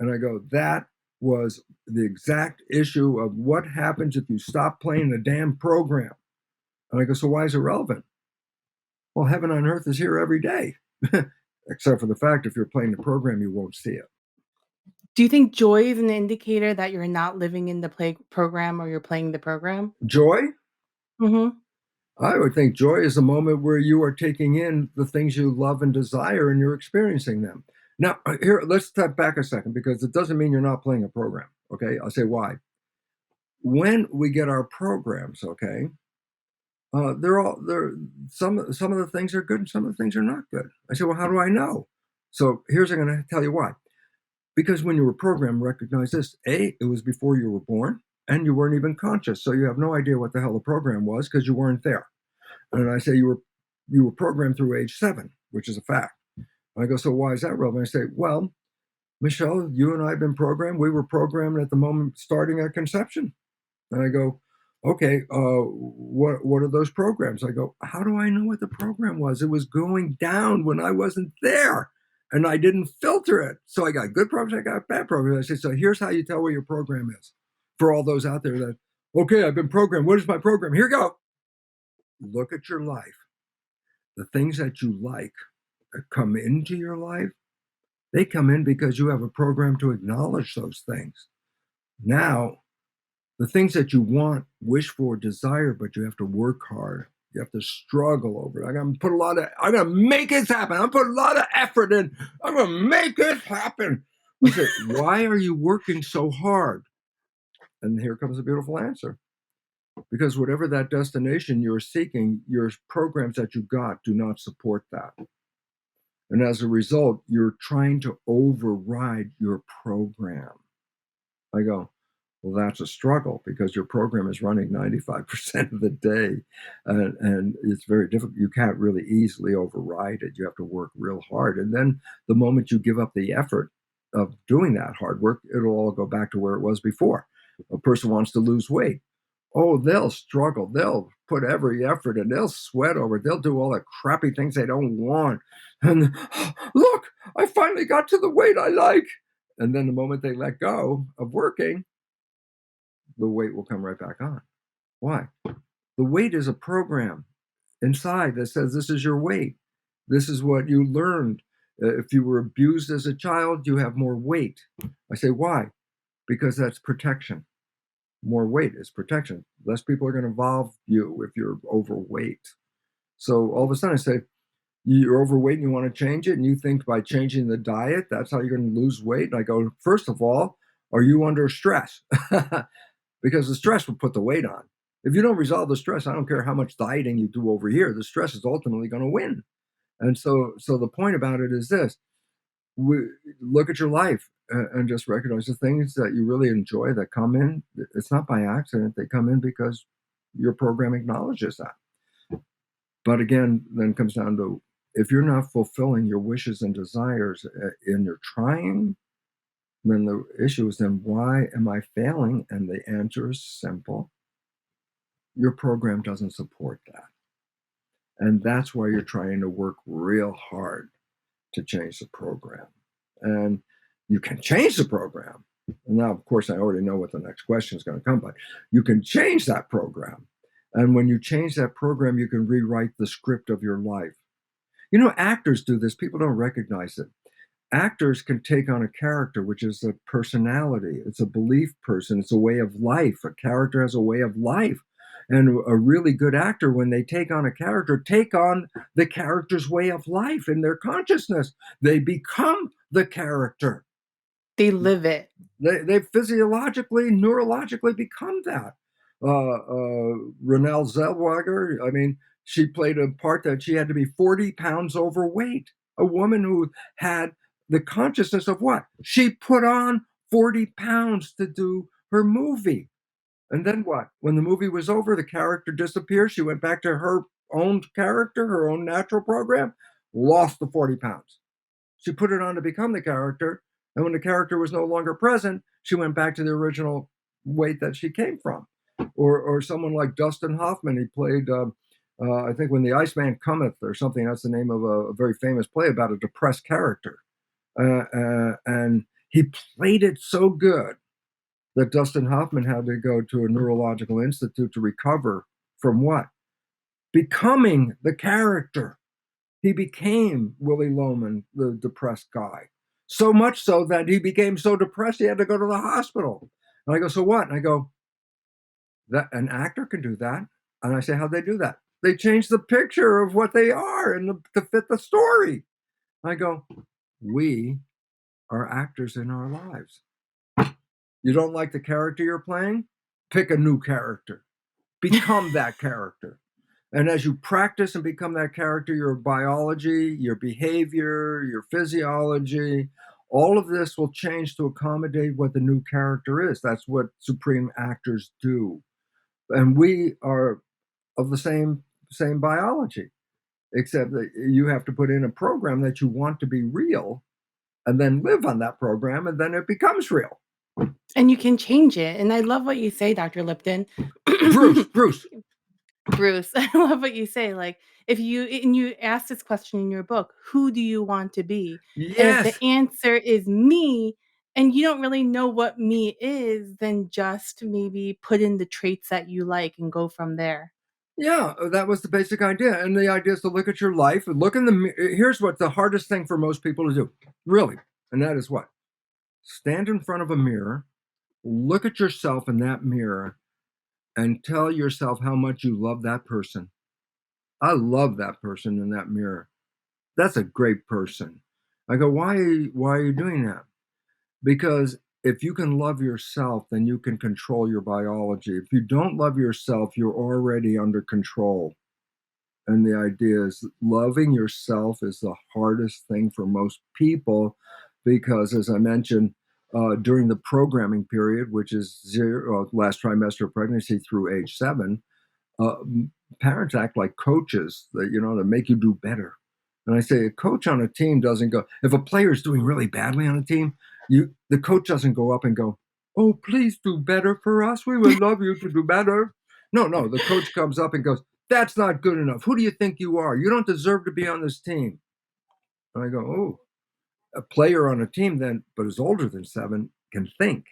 And I go, that was the exact issue of what happens if you stop playing the damn program. And I go, so why is it relevant? Well, heaven on earth is here every day, except for the fact if you're playing the program, you won't see it. Do you think joy is an indicator that you're not living in the program or you're playing the program? Joy? Mm-hmm. I would think joy is a moment where you are taking in the things you love and desire and you're experiencing them. Now, here, let's step back a second because it doesn't mean you're not playing a program. Okay. I'll say why. When we get our programs, okay, they're some of the things are good and some of the things are not good. I say, well, how do I know? So here's I'm going to tell you why. Because when you were programmed, recognize this: A, it was before you were born, and you weren't even conscious, so you have no idea what the hell the program was because you weren't there. And I say you were programmed through age 7, which is a fact. And I go, so why is that relevant? I say, well, Michelle, you and I have been programmed. We were programmed at the moment starting at conception. And I go, okay, what are those programs? I go, how do I know what the program was? It was going down when I wasn't there, and I didn't filter it. So I got good programs, I got bad programs. I said, so here's how you tell where your program is. For all those out there that, okay, I've been programmed. What is my program? Here you go. Look at your life. The things that you like that come into your life, they come in because you have a program to acknowledge those things. Now, the things that you want, wish for, desire, but you have to work hard. You have to struggle over it. I'm gonna make it happen. I'm put a lot of effort in. I'm gonna make it happen. I said, why are you working so hard? And here comes a beautiful answer. Because whatever that destination you're seeking, your programs that you got do not support that. And as a result, you're trying to override your program. I go, well, that's a struggle because your program is running 95% of the day. And it's very difficult. You can't really easily override it. You have to work real hard. And then the moment you give up the effort of doing that hard work, it'll all go back to where it was before. A person wants to lose weight. Oh, they'll struggle. They'll put every effort and they'll sweat over it. They'll do all the crappy things they don't want. And look, I finally got to the weight I like. And then the moment they let go of working, the weight will come right back on. Why? The weight is a program inside that says this is your weight. This is what you learned. If you were abused as a child, you have more weight. I say, why? Because that's protection. More weight is protection. Less people are going to involve you if you're overweight. So all of a sudden I say, you're overweight and you want to change it, and you think by changing the diet, that's how you're going to lose weight. And I go, first of all, are you under stress? Because the stress will put the weight on. If you don't resolve the stress, I don't care how much dieting you do over here, the stress is ultimately going to win. And so the point about it is this: look at your life and just recognize the things that you really enjoy that come in. It's not by accident; they come in because your program acknowledges that. But again, then it comes down to if you're not fulfilling your wishes and desires in your trying, then the issue is, then why am I failing? And the answer is simple. Your program doesn't support that. And that's why you're trying to work real hard to change the program. And you can change the program. And now, of course, I already know what the next question is going to come, but you can change that program. And when you change that program, you can rewrite the script of your life. You know, actors do this. People don't recognize it. Actors can take on a character, which is a personality. It's a belief person. It's a way of life. A character has a way of life. And a really good actor, when they take on a character, take on the character's way of life in their consciousness. They become the character. They live it. They physiologically, neurologically become that. Renelle Zellweger, I mean, she played a part that she had to be 40 pounds overweight. A woman who had the consciousness of what? She put on 40 pounds to do her movie. And then what? When the movie was over, the character disappeared. She went back to her own character, her own natural program, lost the 40 pounds. She put it on to become the character. And when the character was no longer present, she went back to the original weight that she came from. Or someone like Dustin Hoffman, he played, I think, When the Iceman Cometh or something. That's the name of a very famous play about a depressed character. And he played it so good that Dustin Hoffman had to go to a neurological institute to recover from what? Becoming the character. He became Willie Loman, the depressed guy. So much so that he became so depressed he had to go to the hospital. And I go, so what? And I go, that an actor can do that. And I say, how'd they do that? They change the picture of what they are and to fit the story. And I go, we are actors in our lives. You don't like the character you're playing? Pick a new character. Become that character. And as you practice and become that character, your biology, your behavior, your physiology, all of this will change to accommodate what the new character is. That's what supreme actors do. And we are of the same biology, except that you have to put in a program that you want to be real and then live on that program, and then it becomes real. And you can change it. And I love what you say, Dr. Lipton. Bruce. Bruce, I love what you say. Like, if you ask this question in your book, who do you want to be? And if Yes. the answer is me, and you don't really know what me is, then just maybe put in the traits that you like and go from there. Yeah, that was the basic idea. And the idea is to look at your life and look in the here's what the hardest thing for most people to do, really. And that is what? Stand in front of a mirror, look at yourself in that mirror, and tell yourself how much you love that person. I love that person in that mirror. That's a great person. I go, why are you doing that? Because if you can love yourself, then you can control your biology. If you don't love yourself, you're already under control. And the idea is loving yourself is the hardest thing for most people because, as I mentioned, during the programming period, which is last trimester of pregnancy through age 7, uh, parents act like coaches that, that make you do better. And I say a coach on a team doesn't go, if a player is doing really badly on a team, the coach doesn't go up and go, oh, please do better for us. We would love you to do better. No, the coach comes up and goes, that's not good enough. Who do you think you are? You don't deserve to be on this team. And I go, oh, a player on a team then, but is older than 7, can think.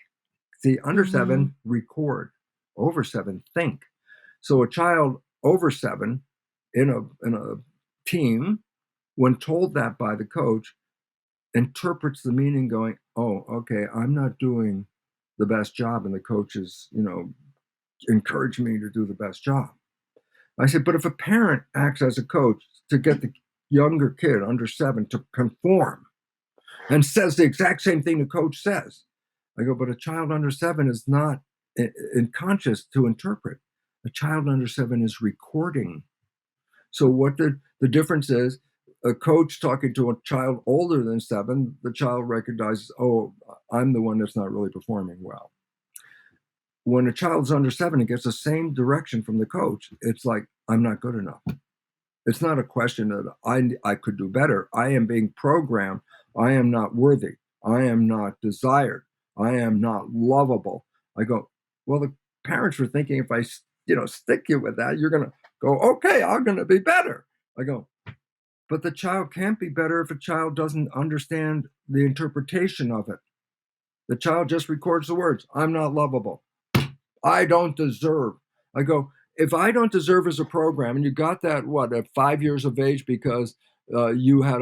See, under 7, record. Over 7, think. So a child over 7 in a team, when told that by the coach, interprets the meaning going, oh, okay, I'm not doing the best job. And the coach is, encourage me to do the best job. I said, but if a parent acts as a coach to get the younger kid under 7 to conform and says the exact same thing the coach says, I go, but a child under 7 is not in conscious to interpret. A child under 7 is recording. So what the difference is, a coach talking to a child older than 7, the child recognizes, oh, I'm the one that's not really performing well. When a child's under 7 and gets the same direction from the coach, it's like, I'm not good enough. It's not a question that I could do better. I am being programmed. I am not worthy. I am not desired. I am not lovable. I go, well, the parents were thinking if I, stick you with that, you're going to go, okay, I'm going to be better. I go, but the child can't be better if a child doesn't understand the interpretation of it. The child just records the words, I'm not lovable. I don't deserve. I go, if I don't deserve as a program, and you got that, at 5 years of age because you had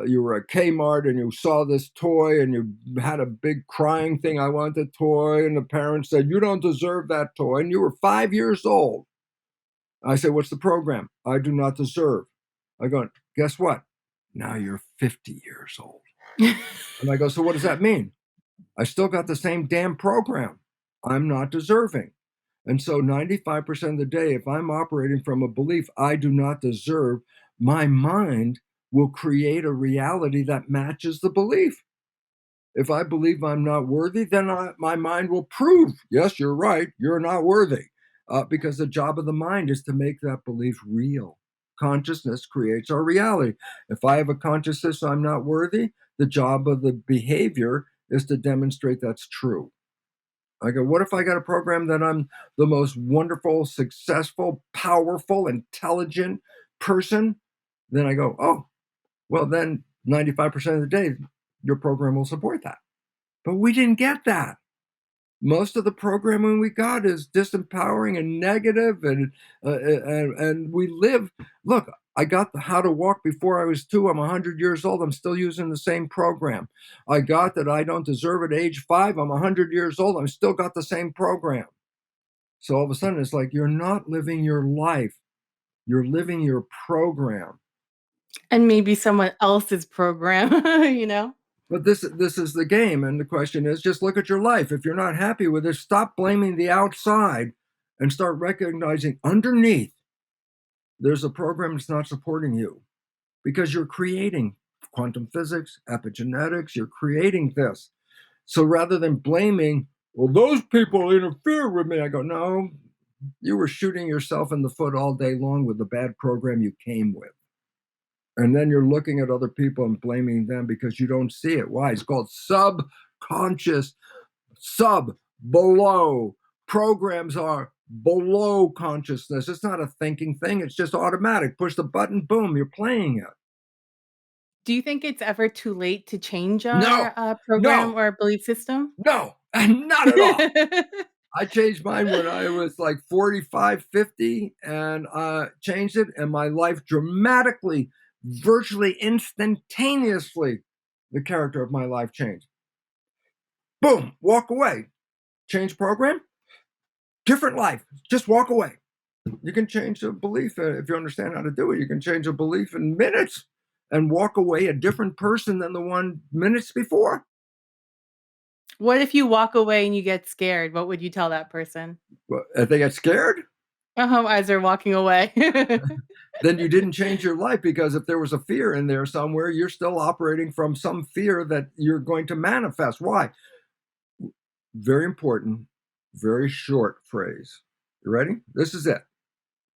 you were at Kmart and you saw this toy and you had a big crying thing, I want the toy, and the parents said, you don't deserve that toy, and you were 5 years old. I said, what's the program? I do not deserve. I go, guess what? Now you're 50 years old. And I go, so what does that mean? I still got the same damn program. I'm not deserving. And so 95% of the day, if I'm operating from a belief I do not deserve, my mind will create a reality that matches the belief. If I believe I'm not worthy, then my mind will prove, yes, you're right, you're not worthy. Because the job of the mind is to make that belief real. Consciousness creates our reality. If I have a consciousness I'm not worthy, the job of the behavior is to demonstrate that's true. I go, what if I got a program that I'm the most wonderful, successful, powerful, intelligent person? Then I go, oh, well, then 95% of the day, your program will support that. But we didn't get that. Most of the programming we got is disempowering and negative, and we live. Look, I got the how to walk before I was 2. I'm 100 years old. I'm still using the same program. I got that I don't deserve at age 5. I'm 100 years old. I'm still got the same program. So all of a sudden, it's like you're not living your life. You're living your program. And maybe someone else's program, you know? But this is the game, and the question is, just look at your life. If you're not happy with it, stop blaming the outside and start recognizing underneath there's a program that's not supporting you because you're creating quantum physics, epigenetics, you're creating this. So rather than blaming, well, those people interfere with me, I go, no, you were shooting yourself in the foot all day long with the bad program you came with. And then you're looking at other people and blaming them because you don't see it. Why? It's called subconscious, below. Programs are below consciousness. It's not a thinking thing. It's just automatic. Push the button, boom, you're playing it. Do you think it's ever too late to change No, our no, program or belief system? no, not at all. I changed mine when I was like 45, 50, and changed it, and my life dramatically, virtually instantaneously, the character of my life changed. Boom, walk away. Change program, different life. Just walk away. You can change a belief if you understand how to do it. You can change a belief in minutes and walk away a different person than the one minutes before. What if you walk away and you get scared? What would you tell that person? If they get scared, As they're walking away. then you didn't change your life, because if there was a fear in there somewhere, you're still operating from some fear that you're going to manifest. Why? Very important, very short phrase. You ready? This is it.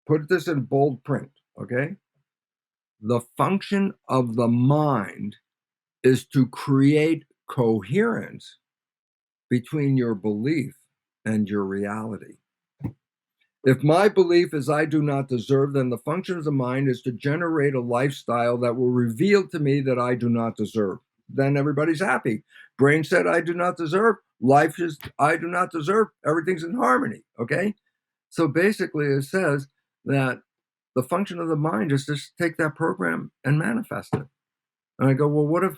Put this in bold print, okay? The function of the mind is to create coherence between your belief and your reality. If my belief is I do not deserve, then the function of the mind is to generate a lifestyle that will reveal to me that I do not deserve. Then everybody's happy. Brain said I do not deserve. Life is I do not deserve. Everything's in harmony. Okay. So basically, it says that the function of the mind is just take that program and manifest it. And I go, well, what if,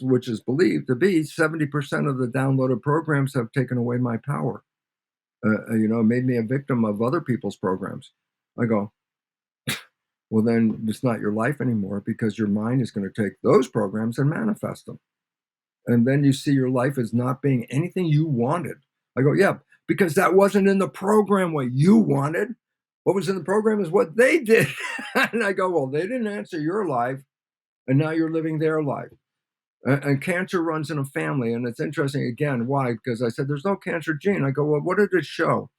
which is believed to be 70% of the downloaded programs have taken away my power? Made me a victim of other people's programs. I go, well, then it's not your life anymore, because your mind is going to take those programs and manifest them. And then you see your life as not being anything you wanted. I go, yeah, because that wasn't in the program what you wanted. What was in the program is what they did. And I go, well, they didn't answer your life, and now you're living their life. And cancer runs in a family. And it's interesting, again, why? Because I said, there's no cancer gene. I go, well, what did it show?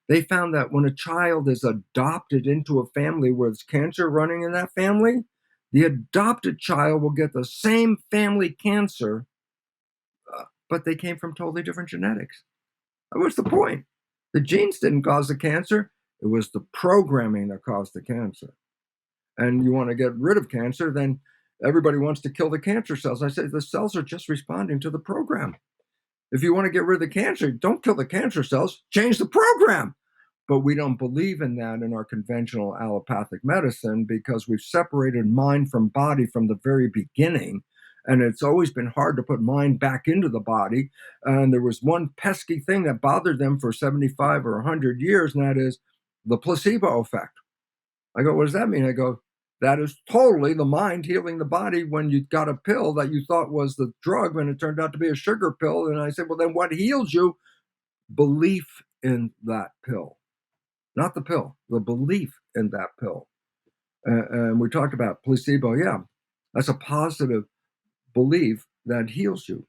They found that when a child is adopted into a family where there's cancer running in that family, the adopted child will get the same family cancer, but they came from totally different genetics. What's the point? The genes didn't cause the cancer. It was the programming that caused the cancer. And you want to get rid of cancer, then everybody wants to kill the cancer cells. I say the cells are just responding to the program. If you want to get rid of the cancer, don't kill the cancer cells, change the program. But we don't believe in that in our conventional allopathic medicine because we've separated mind from body from the very beginning. And it's always been hard to put mind back into the body. And there was one pesky thing that bothered them for 75 or 100 years, and that is the placebo effect. I go, what does that mean? I go, that is totally the mind healing the body when you got a pill that you thought was the drug and it turned out to be a sugar pill. And I said, well, then what heals you? Belief in that pill, not the pill, the belief in that pill. And we talked about placebo. Yeah, that's a positive belief that heals you.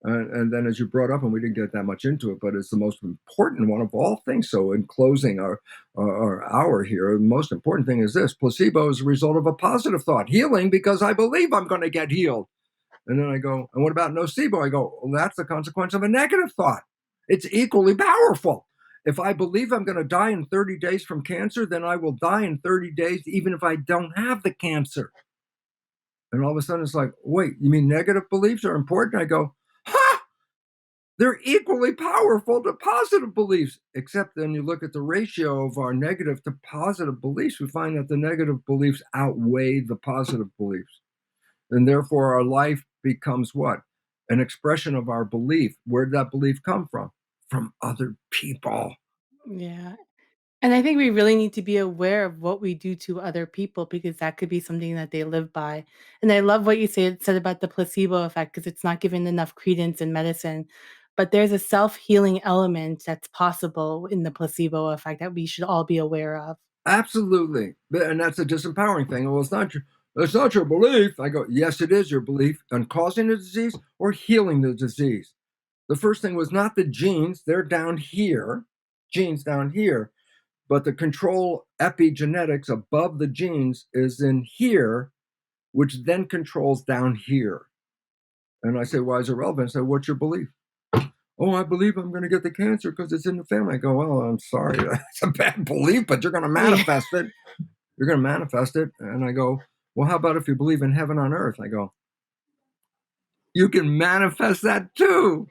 And then, as you brought up, and we didn't get that much into it, but it's the most important one of all things. So, in closing our hour here, the most important thing is this: placebo is a result of a positive thought, healing because I believe I'm going to get healed. And then I go, and what about nocebo? I go, well, that's the consequence of a negative thought. It's equally powerful. If I believe I'm going to die in 30 days from cancer, then I will die in 30 days, even if I don't have the cancer. And all of a sudden, it's like, wait, you mean negative beliefs are important? I go, ha! They're equally powerful to positive beliefs, except then you look at the ratio of our negative to positive beliefs, we find that the negative beliefs outweigh the positive beliefs. And therefore, our life becomes what? An expression of our belief. Where did that belief come from? From other people. Yeah. And I think we really need to be aware of what we do to other people because that could be something that they live by. And I love what you said about the placebo effect because it's not given enough credence in medicine. But there's a self-healing element that's possible in the placebo effect that we should all be aware of. Absolutely. And that's a disempowering thing. Well, it's not your belief. I go, yes, it is your belief on causing the disease or healing the disease. The first thing was not the genes, they're down here, genes down here, but the control epigenetics above the genes is in here, which then controls down here. And I say, why is it relevant? I say, what's your belief? Oh, I believe I'm going to get the cancer because it's in the family. I go, well, I'm sorry. That's a bad belief, but you're going to Yeah. manifest it. You're going to manifest it. And I go, well, how about if you believe in heaven on earth? I go, you can manifest that too.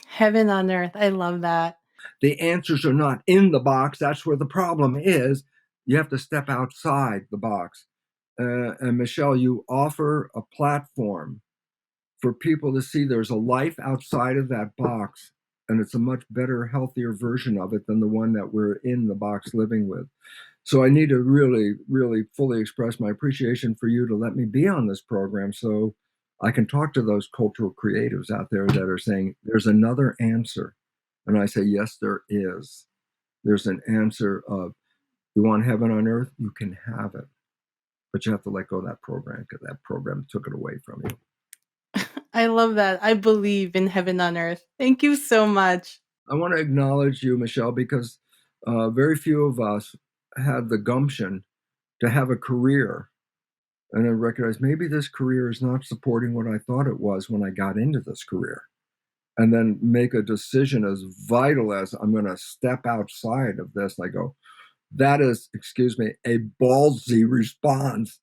Heaven on earth. I love that. The answers are not in the box. That's where the problem is. You have to step outside the box. And Michelle, you offer a platform for people to see there's a life outside of that box, and it's a much better, healthier version of it than the one that we're in the box living with. So I need to really, really fully express my appreciation for you to let me be on this program so I can talk to those cultural creatives out there that are saying there's another answer. And I say, yes, there is. There's an answer of you want heaven on earth, you can have it. But you have to let go of that program because that program took it away from you. I love that. I believe in heaven on earth. Thank you so much. I want to acknowledge you, Michelle, because very few of us had the gumption to have a career and then recognize maybe this career is not supporting what I thought it was when I got into this career. And then make a decision as vital as I'm going to step outside of this. And I go, that is, excuse me, a ballsy response,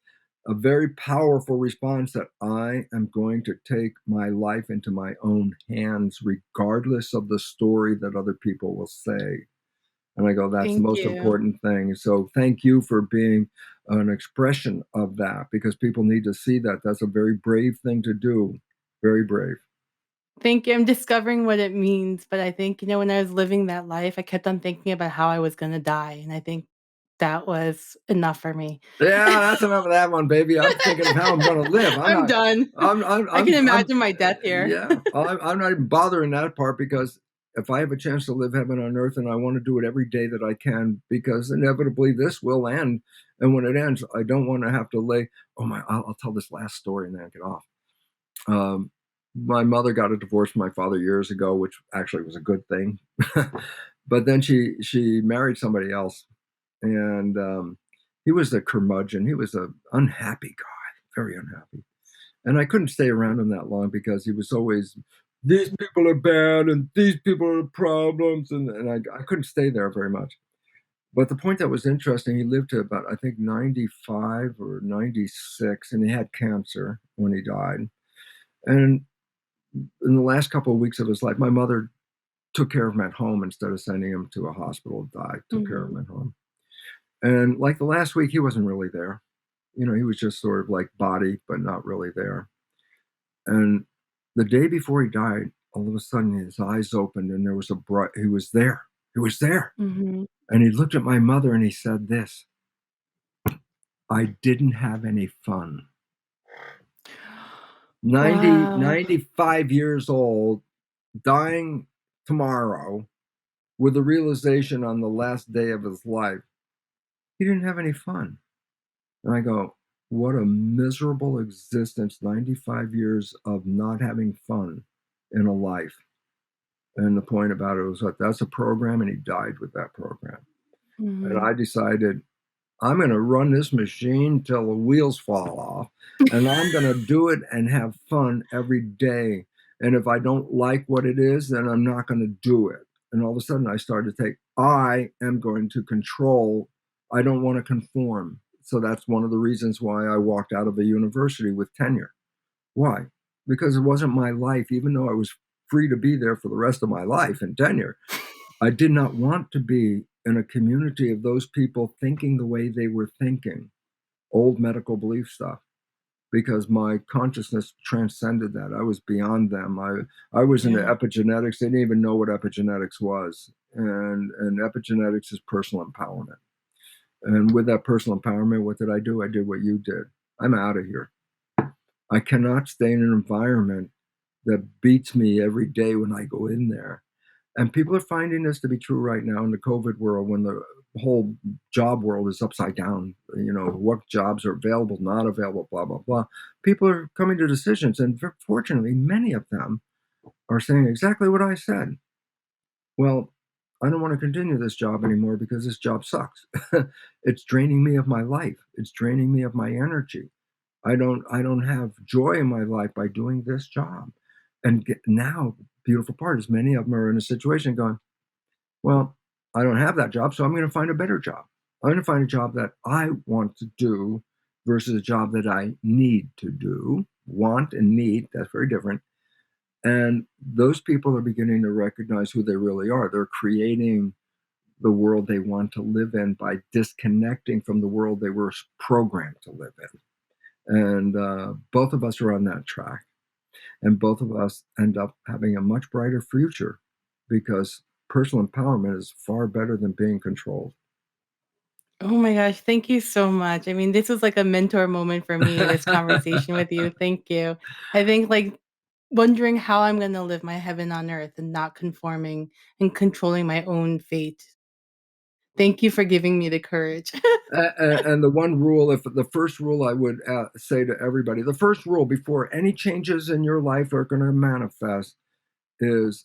a very powerful response that I am going to take my life into my own hands, regardless of the story that other people will say. And I go, that's the Thank most you. important thing. So thank you for being an expression of that because people need to see that. That's a very brave thing to do. Very brave. Thank you. I'm discovering what it means, but I think, when I was living that life, I kept on thinking about how I was gonna die, and I think that was enough for me. Yeah, that's enough of that one, baby. I'm thinking of how I'm going to live. I'm I'm not. done. I can I'm. imagine my death here. Yeah, I'm not even bothering that part because if I have a chance to live heaven on earth, and I want to do it every day that I can, because inevitably this will end, and when it ends, I don't want to have to lay. Oh my! I'll tell this last story and then I'll get off. My mother got a divorce from my father years ago, which actually was a good thing. But then she married somebody else, and he was a curmudgeon. He was an unhappy guy, very unhappy. And I couldn't stay around him that long because he was always, these people are bad and these people are problems. And I couldn't stay there very much. But the point that was interesting, he lived to about, I think, 95 or 96, and he had cancer when he died. And in the last couple of weeks of his life, my mother took care of him at home instead of sending him to a hospital to die, took care of him at home. And like the last week, he wasn't really there. He was just sort of like body, but not really there. And the day before he died, all of a sudden his eyes opened and there was he was there. He was there. Mm-hmm. And he looked at my mother and he said this, I didn't have any fun. 95 years old, dying tomorrow with the realization on the last day of his life, he didn't have any fun. And I go, what a miserable existence, 95 years of not having fun in a life. And the point about it was that that's a program, and he died with that program. Mm-hmm. And I decided, I'm going to run this machine till the wheels fall off, and I'm going to do it and have fun every day. And if I don't like what it is, then I'm not going to do it. And all of a sudden I started to I am going to control. I don't want to conform. So that's one of the reasons why I walked out of a university with tenure. Why? Because it wasn't my life, even though I was free to be there for the rest of my life in tenure. I did not want to be in a community of those people thinking the way they were thinking, old medical belief stuff, because my consciousness transcended that. I was beyond them. I was into epigenetics. They didn't even know what epigenetics was. And epigenetics is personal empowerment. And with that personal empowerment, what did I do? I did what you did. I'm out of here. I cannot stay in an environment that beats me every day when I go in there. And people are finding this to be true right now in the COVID world, when the whole job world is upside down. What jobs are available, not available, blah, blah, blah. People are coming to decisions. And fortunately, many of them are saying exactly what I said. Well, I don't want to continue this job anymore because this job sucks. It's draining me of my life. It's draining me of my energy. I don't have joy in my life by doing this job. And now, beautiful part is many of them are in a situation going, well, I don't have that job, so I'm going to find a better job. I'm going to find a job that I want to do versus a job that I need to do. Want and need, that's very different. And those people are beginning to recognize who they really are. They're creating the world they want to live in by disconnecting from the world they were programmed to live in. And both of us are on that track. And both of us end up having a much brighter future because personal empowerment is far better than being controlled. Oh my gosh, thank you so much. I mean, this was like a mentor moment for me, this conversation with you. Thank you. I think like wondering how I'm going to live my heaven on earth and not conforming and controlling my own fate. Thank you for giving me the courage. And the one rule, if the first rule I would say to everybody, the first rule before any changes in your life are going to manifest is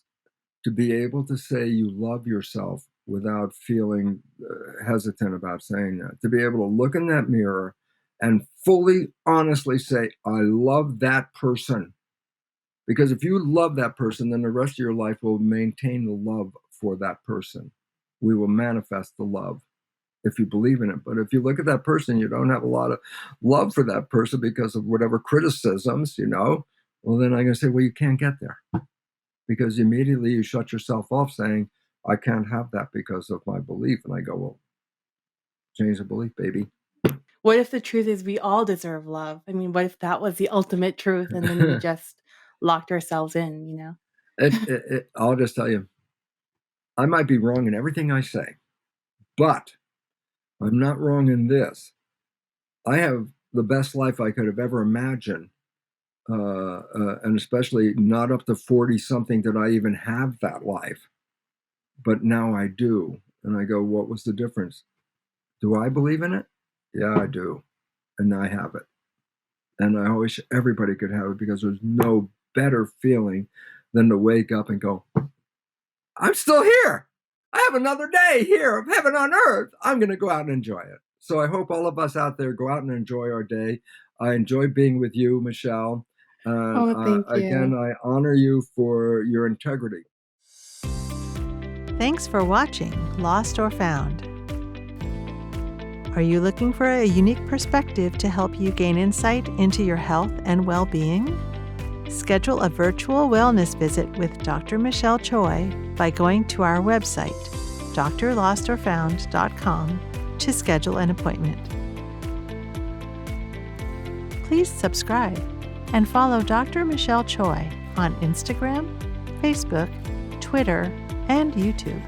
to be able to say you love yourself without feeling hesitant about saying that. To be able to look in that mirror and fully, honestly say, I love that person. Because if you love that person, then the rest of your life will maintain the love for that person. We will manifest the love if you believe in it. But if you look at that person, you don't have a lot of love for that person because of whatever criticisms, well, then I'm going to say, well, you can't get there. Because immediately you shut yourself off saying, I can't have that because of my belief. And I go, well, change the belief, baby. What if the truth is we all deserve love? I mean, what if that was the ultimate truth and then we just locked ourselves in? I'll just tell you, I might be wrong in everything I say, but I'm not wrong in this. I have the best life I could have ever imagined. And especially not up to 40 something that I even have that life. But now I do. And I go, what was the difference? Do I believe in it? Yeah, I do. And I have it. And I wish everybody could have it because there's no better feeling than to wake up and go, I'm still here. I have another day here of heaven on earth. I'm going to go out and enjoy it. So I hope all of us out there go out and enjoy our day. I enjoy being with you, Michelle. And Oh, thank again, you. I honor you for your integrity. Thanks for watching Lost or Found. Are you looking for a unique perspective to help you gain insight into your health and well-being? Schedule a virtual wellness visit with Dr. Michelle Choi by going to our website, drlostorfound.com, to schedule an appointment. Please subscribe and follow Dr. Michelle Choi on Instagram, Facebook, Twitter, and YouTube.